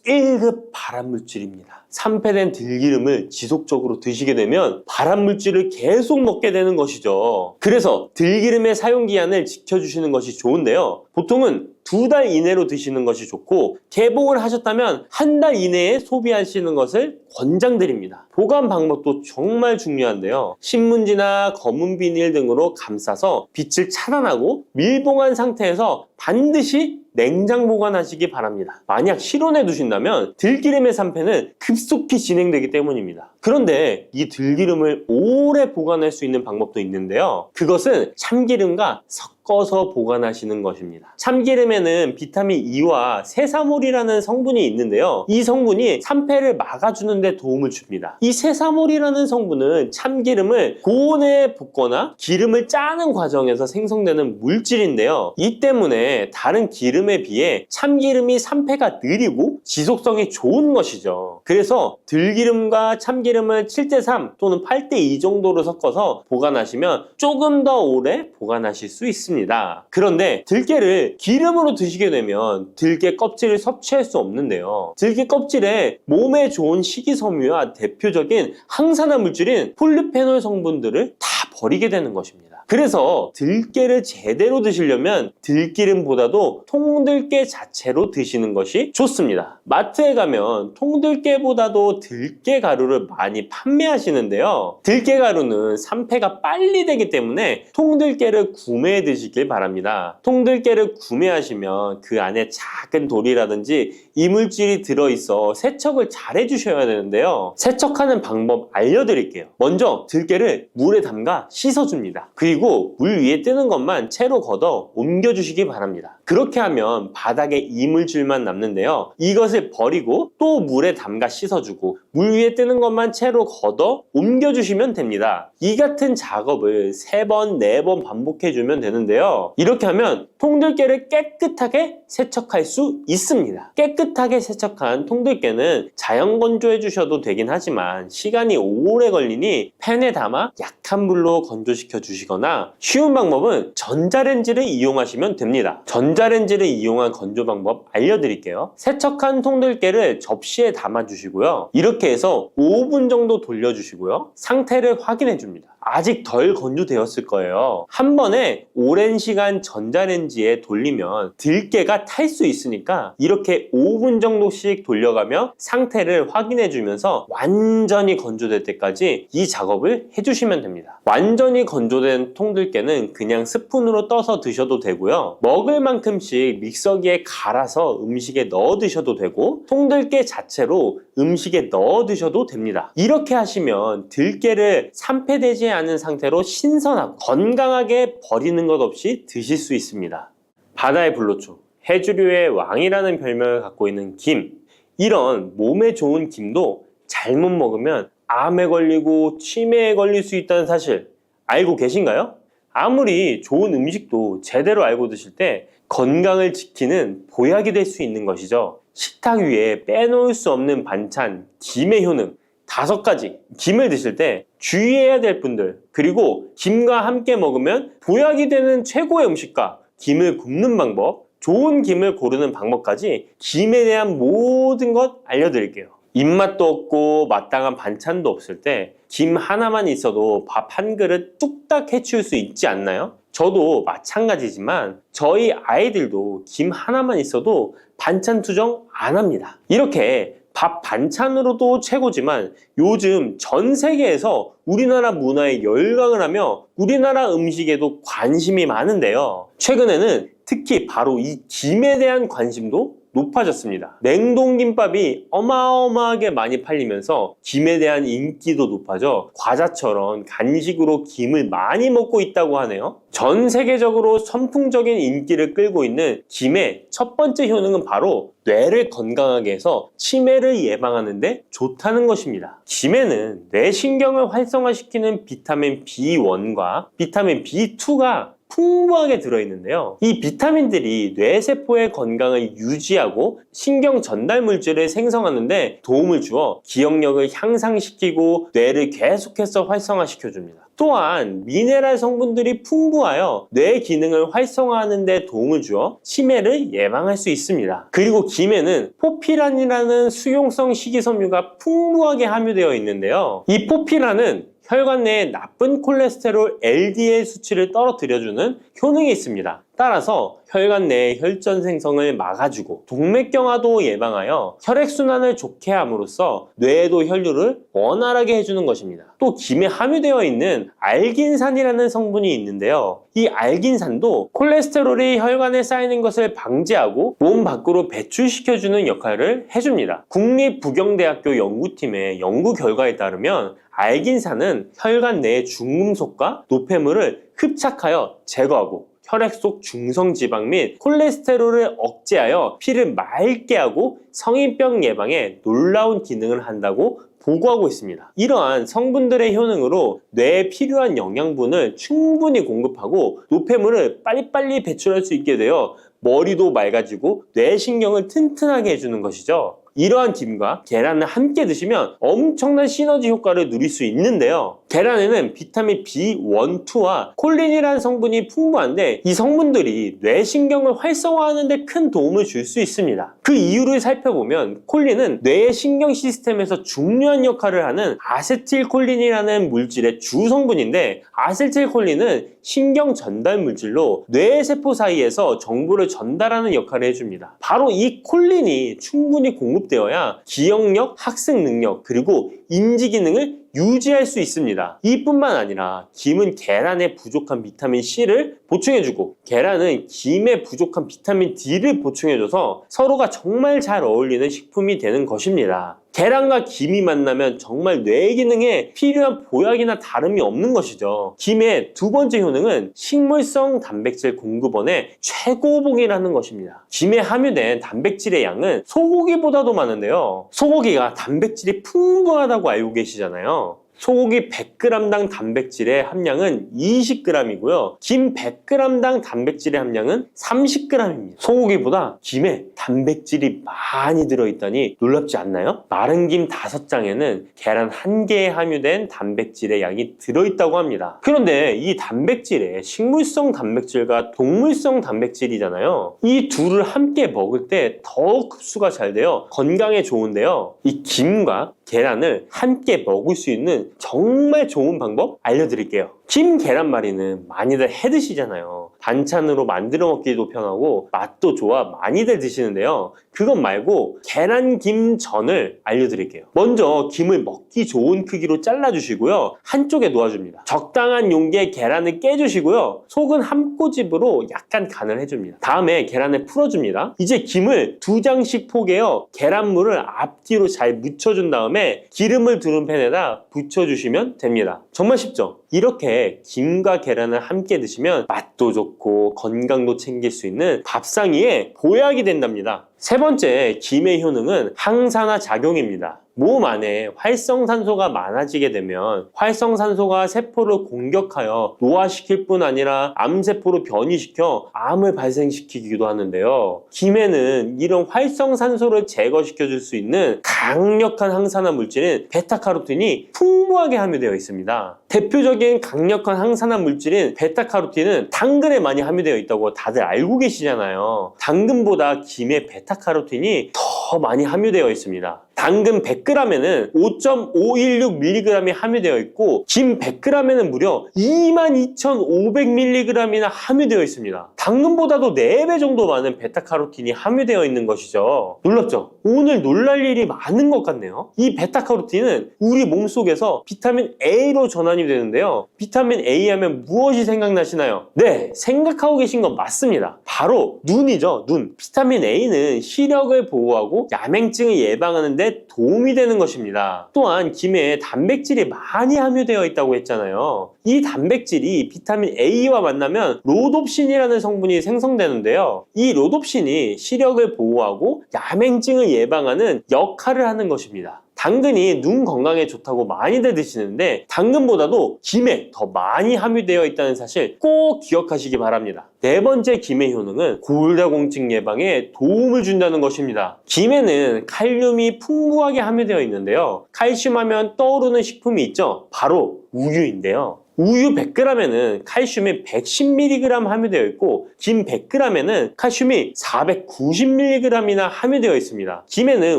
1급 발암물질입니다. 산패된 들기름을 지속적으로 드시게 되면 발암물질을 계속 먹게 되는 것이죠. 그래서 들기름의 사용기한을 지켜주시는 것이 좋은데요. 보통은 2달 이내로 드시는 것이 좋고, 개봉을 하셨다면 1달 이내에 소비하시는 것을 권장드립니다. 보관 방법도 정말 중요한데요. 신문지나 검은 비닐 등으로 감싸서 빛을 차단하고 밀봉한 상태에서 반드시 냉장 보관하시기 바랍니다. 만약 실온에 두신다면 들기름의 산패는 급속히 진행되기 때문입니다. 그런데 이 들기름을 오래 보관할 수 있는 방법도 있는데요. 그것은 참기름과 섞어서 보관하시는 것입니다. 참기름에는 비타민 E와 세사몰이라는 성분이 있는데요. 이 성분이 산패를 막아주는 데 도움을 줍니다. 이 세사몰이라는 성분은 참기름을 고온에 볶거나 기름을 짜는 과정에서 생성되는 물질인데요. 이 때문에 다른 기름에 비해 참기름이 산패가 느리고 지속성이 좋은 것이죠. 그래서 들기름과 참기름을 7:3 또는 8:2 정도로 섞어서 보관하시면 조금 더 오래 보관하실 수 있습니다. 그런데 들깨를 기름으로 드시게 되면 들깨 껍질을 섭취할 수 없는데요. 들깨 껍질에 몸에 좋은 식이섬유와 대표적인 항산화 물질인 폴리페놀 성분들을 다 버리게 되는 것입니다. 그래서 들깨를 제대로 드시려면 들기름보다도 통들깨 자체로 드시는 것이 좋습니다. 마트에 가면 통들깨보다도 들깨 가루를 많이 판매하시는데요. 들깨 가루는 산패가 빨리 되기 때문에 통들깨를 구매해 드시길 바랍니다. 통들깨를 구매하시면 그 안에 작은 돌이라든지 이물질이 들어있어 세척을 잘 해주셔야 되는데요. 세척하는 방법 알려드릴게요. 먼저 들깨를 물에 담가 씻어줍니다. 그리고 물 위에 뜨는 것만 채로 걷어 옮겨주시기 바랍니다. 그렇게 하면 바닥에 이물질만 남는데요. 이것을 버리고 또 물에 담가 씻어주고 물 위에 뜨는 것만 채로 걷어 옮겨주시면 됩니다. 이 같은 작업을 3번, 4번 반복해주면 되는데요. 이렇게 하면 통들깨를 깨끗하게 세척할 수 있습니다. 깨끗하게 세척한 통들깨는 자연 건조해 주셔도 되긴 하지만 시간이 오래 걸리니 팬에 담아 약한 불로 건조시켜 주시거나 쉬운 방법은 전자레인지를 이용하시면 됩니다. 전자레인지를 이용한 건조 방법 알려드릴게요. 세척한 통들깨를 접시에 담아 주시고요. 이렇게 해서 5분 정도 돌려주시고요. 상태를 확인해 줍니다. 아직 덜 건조되었을 거예요. 한 번에 오랜 시간 전자레인지에 돌리면 들깨가 탈 수 있으니까 이렇게 5분 정도씩 돌려가며 상태를 확인해 주면서 완전히 건조될 때까지 이 작업을 해주시면 됩니다. 완전히 건조된 통들깨는 그냥 스푼으로 떠서 드셔도 되고요. 먹을 만큼씩 믹서기에 갈아서 음식에 넣어 드셔도 되고 통들깨 자체로 음식에 넣어 드셔도 됩니다. 이렇게 하시면 들깨를 산패되지 않은 상태로 신선하고 건강하게 버리는 것 없이 드실 수 있습니다. 바다의 불로초, 해조류의 왕이라는 별명을 갖고 있는 김. 이런 몸에 좋은 김도 잘못 먹으면 암에 걸리고 치매에 걸릴 수 있다는 사실 알고 계신가요? 아무리 좋은 음식도 제대로 알고 드실 때 건강을 지키는 보약이 될 수 있는 것이죠. 식탁 위에 빼놓을 수 없는 반찬, 김의 효능 5가지. 김을 드실 때 주의해야 될 분들, 그리고 김과 함께 먹으면 보약이 되는 최고의 음식과 김을 굽는 방법, 좋은 김을 고르는 방법까지 김에 대한 모든 것 알려드릴게요. 입맛도 없고 마땅한 반찬도 없을 때 김 하나만 있어도 밥 한 그릇 뚝딱 해치울 수 있지 않나요? 저도 마찬가지지만 저희 아이들도 김 하나만 있어도 반찬 투정 안 합니다. 이렇게 밥 반찬으로도 최고지만 요즘 전 세계에서 우리나라 문화에 열광을 하며 우리나라 음식에도 관심이 많은데요. 최근에는 특히 바로 이 김에 대한 관심도 높아졌습니다. 냉동김밥이 어마어마하게 많이 팔리면서 김에 대한 인기도 높아져 과자처럼 간식으로 김을 많이 먹고 있다고 하네요. 전 세계적으로 선풍적인 인기를 끌고 있는 김의 첫 번째 효능은 바로 뇌를 건강하게 해서 치매를 예방하는 데 좋다는 것입니다. 김에는 뇌신경을 활성화시키는 비타민 B1과 비타민 B2가 풍부하게 들어있는데요. 이 비타민들이 뇌세포의 건강을 유지하고 신경 전달 물질을 생성하는 데 도움을 주어 기억력을 향상시키고 뇌를 계속해서 활성화시켜줍니다. 또한 미네랄 성분들이 풍부하여 뇌 기능을 활성화하는 데 도움을 주어 치매를 예방할 수 있습니다. 그리고 김에는 포피란이라는 수용성 식이섬유가 풍부하게 함유되어 있는데요. 이 포피란은 혈관 내에 나쁜 콜레스테롤 LDL 수치를 떨어뜨려주는 효능이 있습니다. 따라서 혈관 내의 혈전 생성을 막아주고 동맥경화도 예방하여 혈액순환을 좋게 함으로써 뇌에도 혈류를 원활하게 해주는 것입니다. 또 김에 함유되어 있는 알긴산이라는 성분이 있는데요. 이 알긴산도 콜레스테롤이 혈관에 쌓이는 것을 방지하고 몸 밖으로 배출시켜주는 역할을 해줍니다. 국립부경대학교 연구팀의 연구 결과에 따르면 알긴산은 혈관 내의 중금속과 노폐물을 흡착하여 제거하고 혈액 속 중성지방 및 콜레스테롤을 억제하여 피를 맑게 하고 성인병 예방에 놀라운 기능을 한다고 보고하고 있습니다. 이러한 성분들의 효능으로 뇌에 필요한 영양분을 충분히 공급하고 노폐물을 빨리빨리 배출할 수 있게 되어 머리도 맑아지고 뇌신경을 튼튼하게 해주는 것이죠. 이러한 김과 계란을 함께 드시면 엄청난 시너지 효과를 누릴 수 있는데요. 계란에는 비타민 B1, 2와 콜린이라는 성분이 풍부한데 이 성분들이 뇌신경을 활성화하는 데 큰 도움을 줄 수 있습니다. 그 이유를 살펴보면 콜린은 뇌의 신경 시스템에서 중요한 역할을 하는 아세틸콜린이라는 물질의 주 성분인데 아세틸콜린은 신경 전달 물질로 뇌세포 사이에서 정보를 전달하는 역할을 해줍니다. 바로 이 콜린이 충분히 공급되어야 기억력, 학습 능력, 그리고 인지 기능을 유지할 수 있습니다. 이뿐만 아니라 김은 계란에 부족한 비타민 C를 보충해주고 계란은 김에 부족한 비타민 D를 보충해줘서 서로가 정말 잘 어울리는 식품이 되는 것입니다. 계란과 김이 만나면 정말 뇌 기능에 필요한 보약이나 다름이 없는 것이죠. 김의 두 번째 효능은 식물성 단백질 공급원의 최고봉이라는 것입니다. 김에 함유된 단백질의 양은 소고기보다도 많은데요. 소고기가 단백질이 풍부하다고 알고 계시잖아요. 소고기 100g당 단백질의 함량은 20g이고요. 김 100g당 단백질의 함량은 30g입니다. 소고기보다 김에 단백질이 많이 들어있다니 놀랍지 않나요? 마른 김 5장에는 계란 1개에 함유된 단백질의 양이 들어있다고 합니다. 그런데 이 단백질에 식물성 단백질과 동물성 단백질이잖아요. 이 둘을 함께 먹을 때 더욱 흡수가 잘 되어 건강에 좋은데요. 이 김과 계란을 함께 먹을 수 있는 정말 좋은 방법 알려드릴게요. 김 계란말이는 많이들 해 드시잖아요. 반찬으로 만들어 먹기도 편하고 맛도 좋아 많이들 드시는데요. 그것 말고 계란김전을 알려드릴게요. 먼저 김을 먹기 좋은 크기로 잘라주시고요. 한쪽에 놓아줍니다. 적당한 용기에 계란을 깨주시고요. 속은 한 꼬집으로 약간 간을 해줍니다. 다음에 계란을 풀어줍니다. 이제 김을 2장씩 포개어 계란물을 앞뒤로 잘 묻혀준 다음에 기름을 두른 팬에다 부쳐주시면 됩니다. 정말 쉽죠? 이렇게 김과 계란을 함께 드시면 맛도 좋고 건강도 챙길 수 있는 밥상 위에 보약이 된답니다. 세 번째, 김의 효능은 항산화 작용입니다. 몸 안에 활성산소가 많아지게 되면 활성산소가 세포를 공격하여 노화시킬 뿐 아니라 암세포로 변이시켜 암을 발생시키기도 하는데요. 김에는 이런 활성산소를 제거시켜 줄 수 있는 강력한 항산화 물질인 베타카로틴이 풍부하게 함유되어 있습니다. 대표적인 강력한 항산화 물질인 베타카로틴은 당근에 많이 함유되어 있다고 다들 알고 계시잖아요. 당근보다 김에 베타카로틴이 더 많이 함유되어 있습니다. 당근 100g에는 5.516mg이 함유되어 있고 김 100g에는 무려 22,500mg이나 함유되어 있습니다. 당근보다도 4배 정도 많은 베타카로틴이 함유되어 있는 것이죠. 놀랍죠? 오늘 놀랄 일이 많은 것 같네요. 이 베타카로틴은 우리 몸속에서 비타민 A로 전환이 되는데요. 비타민 A 하면 무엇이 생각나시나요? 네, 생각하고 계신 건 맞습니다. 바로 눈이죠, 눈. 비타민 A는 시력을 보호하고 야맹증을 예방하는 데 도움이 되는 것입니다. 또한 김에 단백질이 많이 함유되어 있다고 했잖아요. 이 단백질이 비타민 A와 만나면 로놉신이라는 성분이 생성되는데요. 이 로놉신이 시력을 보호하고 야맹증을 예방하는 역할을 하는 것입니다. 당근이 눈 건강에 좋다고 많이들 드시는데 당근보다도 김에 더 많이 함유되어 있다는 사실 꼭 기억하시기 바랍니다. 네 번째 김의 효능은 골다공증 예방에 도움을 준다는 것입니다. 김에는 칼륨이 풍부하게 함유되어 있는데요. 칼슘 하면 떠오르는 식품이 있죠. 바로 우유인데요. 우유 100g에는 칼슘이 110mg 함유되어 있고 김 100g에는 칼슘이 490mg이나 함유되어 있습니다. 김에는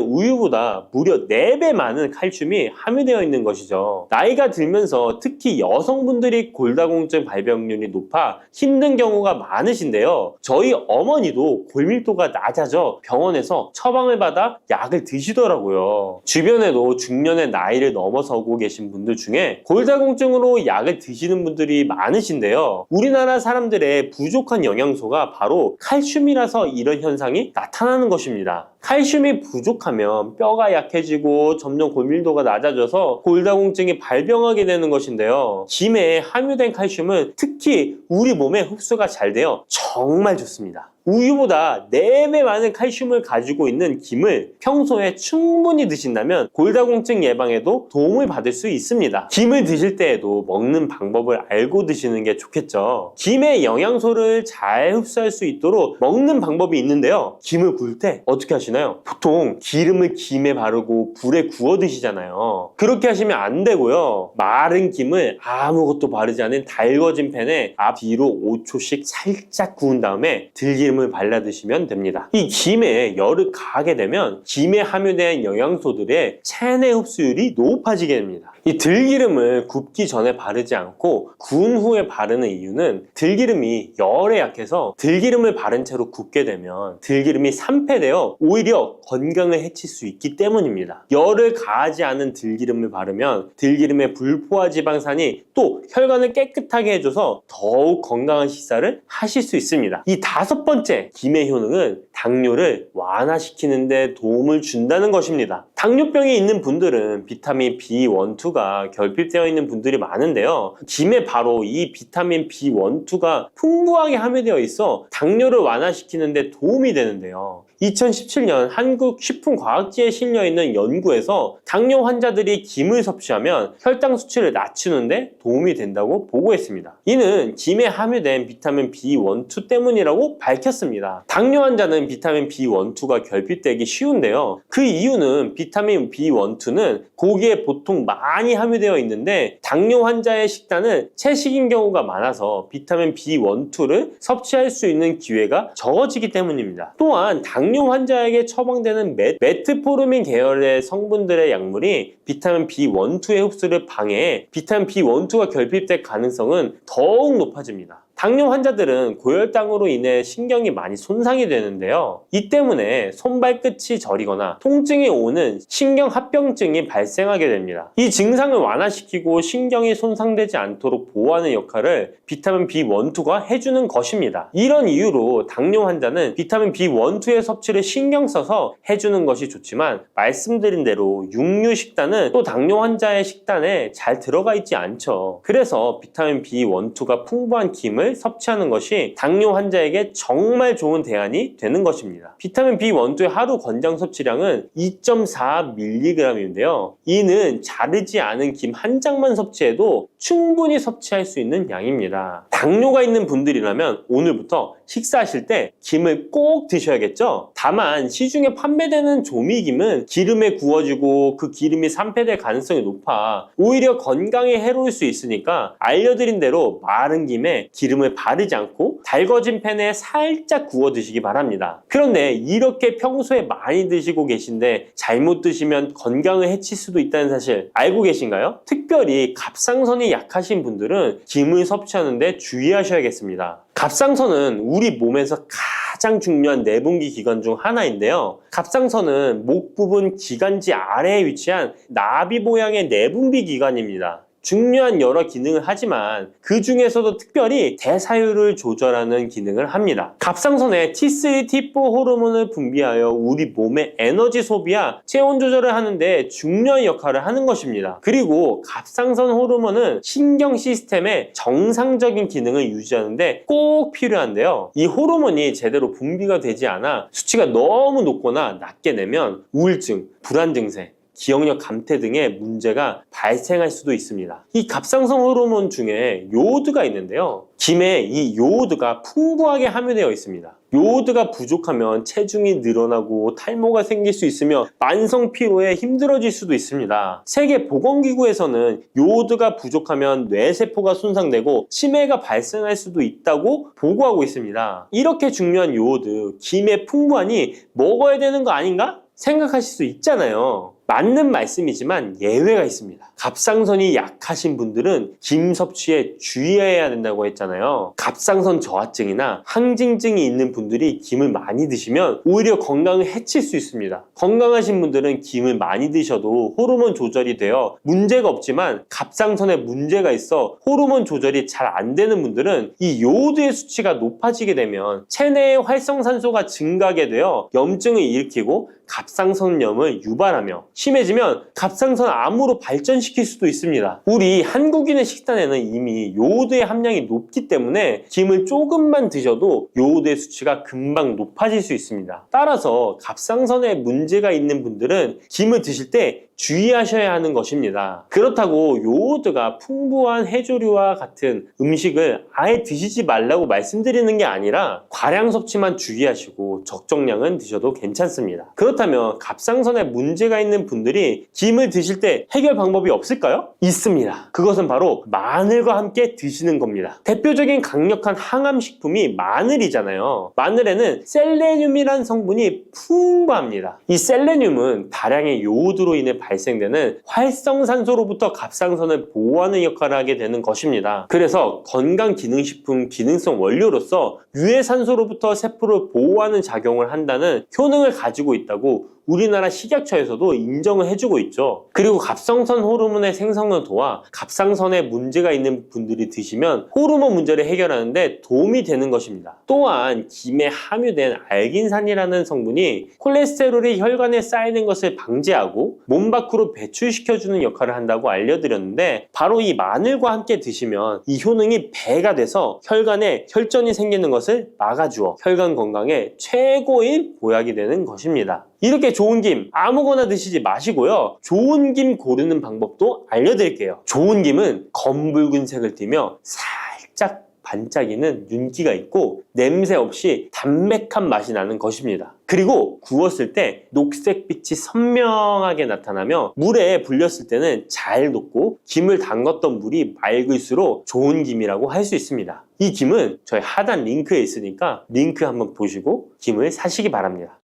우유보다 무려 4배 많은 칼슘이 함유되어 있는 것이죠. 나이가 들면서 특히 여성분들이 골다공증 발병률이 높아 힘든 경우가 많으신데요. 저희 어머니도 골밀도가 낮아져 병원에서 처방을 받아 약을 드시더라고요. 주변에도 중년의 나이를 넘어서고 계신 분들 중에 골다공증으로 약을 드시는 분들이 많으신데요. 우리나라 사람들의 부족한 영양소가 바로 칼슘이라서 이런 현상이 나타나는 것입니다. 칼슘이 부족하면 뼈가 약해지고 점점 골밀도가 낮아져서 골다공증이 발병하게 되는 것인데요. 김에 함유된 칼슘은 특히 우리 몸에 흡수가 잘 되어 정말 좋습니다. 우유보다 4배 많은 칼슘을 가지고 있는 김을 평소에 충분히 드신다면 골다공증 예방에도 도움을 받을 수 있습니다. 김을 드실 때에도 먹는 방법을 알고 드시는 게 좋겠죠. 김의 영양소를 잘 흡수할 수 있도록 먹는 방법이 있는데요. 김을 구울 때 어떻게 하시나요? 보통 기름을 김에 바르고 불에 구워 드시잖아요. 그렇게 하시면 안 되고요. 마른 김을 아무것도 바르지 않은 달궈진 팬에 앞뒤로 5초씩 살짝 구운 다음에 들기름을 발라 드시면 됩니다. 이 김에 열을 가하게 되면 김에 함유된 영양소들의 체내 흡수율이 높아지게 됩니다. 이 들기름을 굽기 전에 바르지 않고 구운 후에 바르는 이유는 들기름이 열에 약해서 들기름을 바른 채로 굽게 되면 들기름이 산패되어 오히려 건강을 해칠 수 있기 때문입니다. 열을 가하지 않은 들기름을 바르면 들기름의 불포화 지방산이 또 혈관을 깨끗하게 해줘서 더욱 건강한 식사를 하실 수 있습니다. 이 5번째 번째, 김의 효능은 당뇨를 완화시키는 데 도움을 준다는 것입니다. 당뇨병이 있는 분들은 비타민 B1, 2가 결핍되어 있는 분들이 많은데요. 김에 바로 이 비타민 B1, 2가 풍부하게 함유되어 있어 당뇨를 완화시키는 데 도움이 되는데요. 2017년 한국식품과학지에 실려있는 연구에서 당뇨 환자들이 김을 섭취하면 혈당 수치를 낮추는데 도움이 된다고 보고했습니다. 이는 김에 함유된 비타민 B1, 2 때문이라고 밝혔습니다. 당뇨 환자는 비타민 B1, 2가 결핍되기 쉬운데요. 그 이유는 비타민 B1, 2는 고기에 보통 많이 함유되어 있는데 당뇨 환자의 식단은 채식인 경우가 많아서 비타민 B1, 2를 섭취할 수 있는 기회가 적어지기 때문입니다. 또한 당뇨 환자에게 처방되는 메트포르민 계열의 성분들의 약물이 비타민 B1, 2의 흡수를 방해해 비타민 B1, 2가 결핍될 가능성은 더욱 높아집니다. 당뇨 환자들은 고혈당으로 인해 신경이 많이 손상이 되는데요. 이 때문에 손발끝이 저리거나 통증이 오는 신경합병증이 발생하게 됩니다. 이 증상을 완화시키고 신경이 손상되지 않도록 보호하는 역할을 비타민 B1, 2가 해주는 것입니다. 이런 이유로 당뇨 환자는 비타민 B1, 2의 섭취를 신경 써서 해주는 것이 좋지만 말씀드린 대로 육류 식단은 또 당뇨 환자의 식단에 잘 들어가 있지 않죠. 그래서 비타민 B1, 2가 풍부한 김을 섭취하는 것이 당뇨 환자에게 정말 좋은 대안이 되는 것입니다. 비타민 B1, 2의 하루 권장 섭취량은 2.4mg인데요. 이는 자르지 않은 김 한 장만 섭취해도 충분히 섭취할 수 있는 양입니다. 당뇨가 있는 분들이라면 오늘부터 식사하실 때 김을 꼭 드셔야겠죠? 다만 시중에 판매되는 조미김은 기름에 구워지고 그 기름이 산패될 가능성이 높아 오히려 건강에 해로울 수 있으니까 알려드린 대로 마른 김에 기름을 바르지 않고 달궈진 팬에 살짝 구워 드시기 바랍니다. 그런데 이렇게 평소에 많이 드시고 계신데 잘못 드시면 건강을 해칠 수도 있다는 사실 알고 계신가요? 특별히 갑상선이 약하신 분들은 김을 섭취하는데 주의하셔야겠습니다. 갑상선은 우리 몸에서 가장 중요한 내분비 기관 중 하나인데요. 갑상선은 목 부분 기관지 아래에 위치한 나비 모양의 내분비 기관입니다. 중요한 여러 기능을 하지만 그 중에서도 특별히 대사율을 조절하는 기능을 합니다. 갑상선에 T3, T4 호르몬을 분비하여 우리 몸의 에너지 소비와 체온 조절을 하는데 중요한 역할을 하는 것입니다. 그리고 갑상선 호르몬은 신경 시스템의 정상적인 기능을 유지하는데 꼭 필요한데요. 이 호르몬이 제대로 분비가 되지 않아 수치가 너무 높거나 낮게 되면 우울증, 불안 증세, 기억력 감퇴 등의 문제가 발생할 수도 있습니다. 이 갑상선 호르몬 중에 요오드가 있는데요. 김에 이 요오드가 풍부하게 함유되어 있습니다. 요오드가 부족하면 체중이 늘어나고 탈모가 생길 수 있으며 만성 피로에 힘들어질 수도 있습니다. 세계보건기구에서는 요오드가 부족하면 뇌세포가 손상되고 치매가 발생할 수도 있다고 보고하고 있습니다. 이렇게 중요한 요오드, 김에 풍부하니 먹어야 되는 거 아닌가? 생각하실 수 있잖아요. 맞는 말씀이지만 예외가 있습니다. 갑상선이 약하신 분들은 김 섭취에 주의해야 된다고 했잖아요. 갑상선 저하증이나 항진증이 있는 분들이 김을 많이 드시면 오히려 건강을 해칠 수 있습니다. 건강하신 분들은 김을 많이 드셔도 호르몬 조절이 되어 문제가 없지만 갑상선에 문제가 있어 호르몬 조절이 잘 안 되는 분들은 이 요오드의 수치가 높아지게 되면 체내의 활성산소가 증가하게 되어 염증을 일으키고 갑상선염을 유발하며 심해지면 갑상선 암으로 발전시킬 수도 있습니다. 우리 한국인의 식단에는 이미 요오드의 함량이 높기 때문에 김을 조금만 드셔도 요오드의 수치가 금방 높아질 수 있습니다. 따라서 갑상선에 문제가 있는 분들은 김을 드실 때 주의하셔야 하는 것입니다. 그렇다고 요오드가 풍부한 해조류와 같은 음식을 아예 드시지 말라고 말씀드리는 게 아니라 과량 섭취만 주의하시고 적정량은 드셔도 괜찮습니다. 그렇다면 갑상선에 문제가 있는 분들이 김을 드실 때 해결 방법이 없을까요? 있습니다. 그것은 바로 마늘과 함께 드시는 겁니다. 대표적인 강력한 항암식품이 마늘이잖아요. 마늘에는 셀레늄이라는 성분이 풍부합니다. 이 셀레늄은 다량의 요오드로 인해 발생되는 활성산소로부터 갑상선을 보호하는 역할을 하게 되는 것입니다. 그래서 건강기능식품 기능성 원료로서 유해산소로부터 세포를 보호하는 작용을 한다는 효능을 가지고 있다고 우리나라 식약처에서도 인정을 해주고 있죠. 그리고 갑상선 호르몬의 생성도와 갑상선에 문제가 있는 분들이 드시면 호르몬 문제를 해결하는데 도움이 되는 것입니다. 또한 김에 함유된 알긴산이라는 성분이 콜레스테롤이 혈관에 쌓이는 것을 방지하고 몸 밖으로 배출시켜주는 역할을 한다고 알려드렸는데, 바로 이 마늘과 함께 드시면 이 효능이 배가 돼서 혈관에 혈전이 생기는 것을 막아주어 혈관 건강에 최고의 보약이 되는 것입니다. 이렇게 좋은 김 아무거나 드시지 마시고요, 좋은 김 고르는 방법도 알려드릴게요. 좋은 김은 검붉은색을 띠며 살짝 반짝이는 윤기가 있고 냄새 없이 담백한 맛이 나는 것입니다. 그리고 구웠을 때 녹색빛이 선명하게 나타나며 물에 불렸을 때는 잘 녹고 김을 담갔던 물이 맑을수록 좋은 김이라고 할 수 있습니다. 이 김은 저희 하단 링크에 있으니까 링크 한번 보시고 김을 사시기 바랍니다.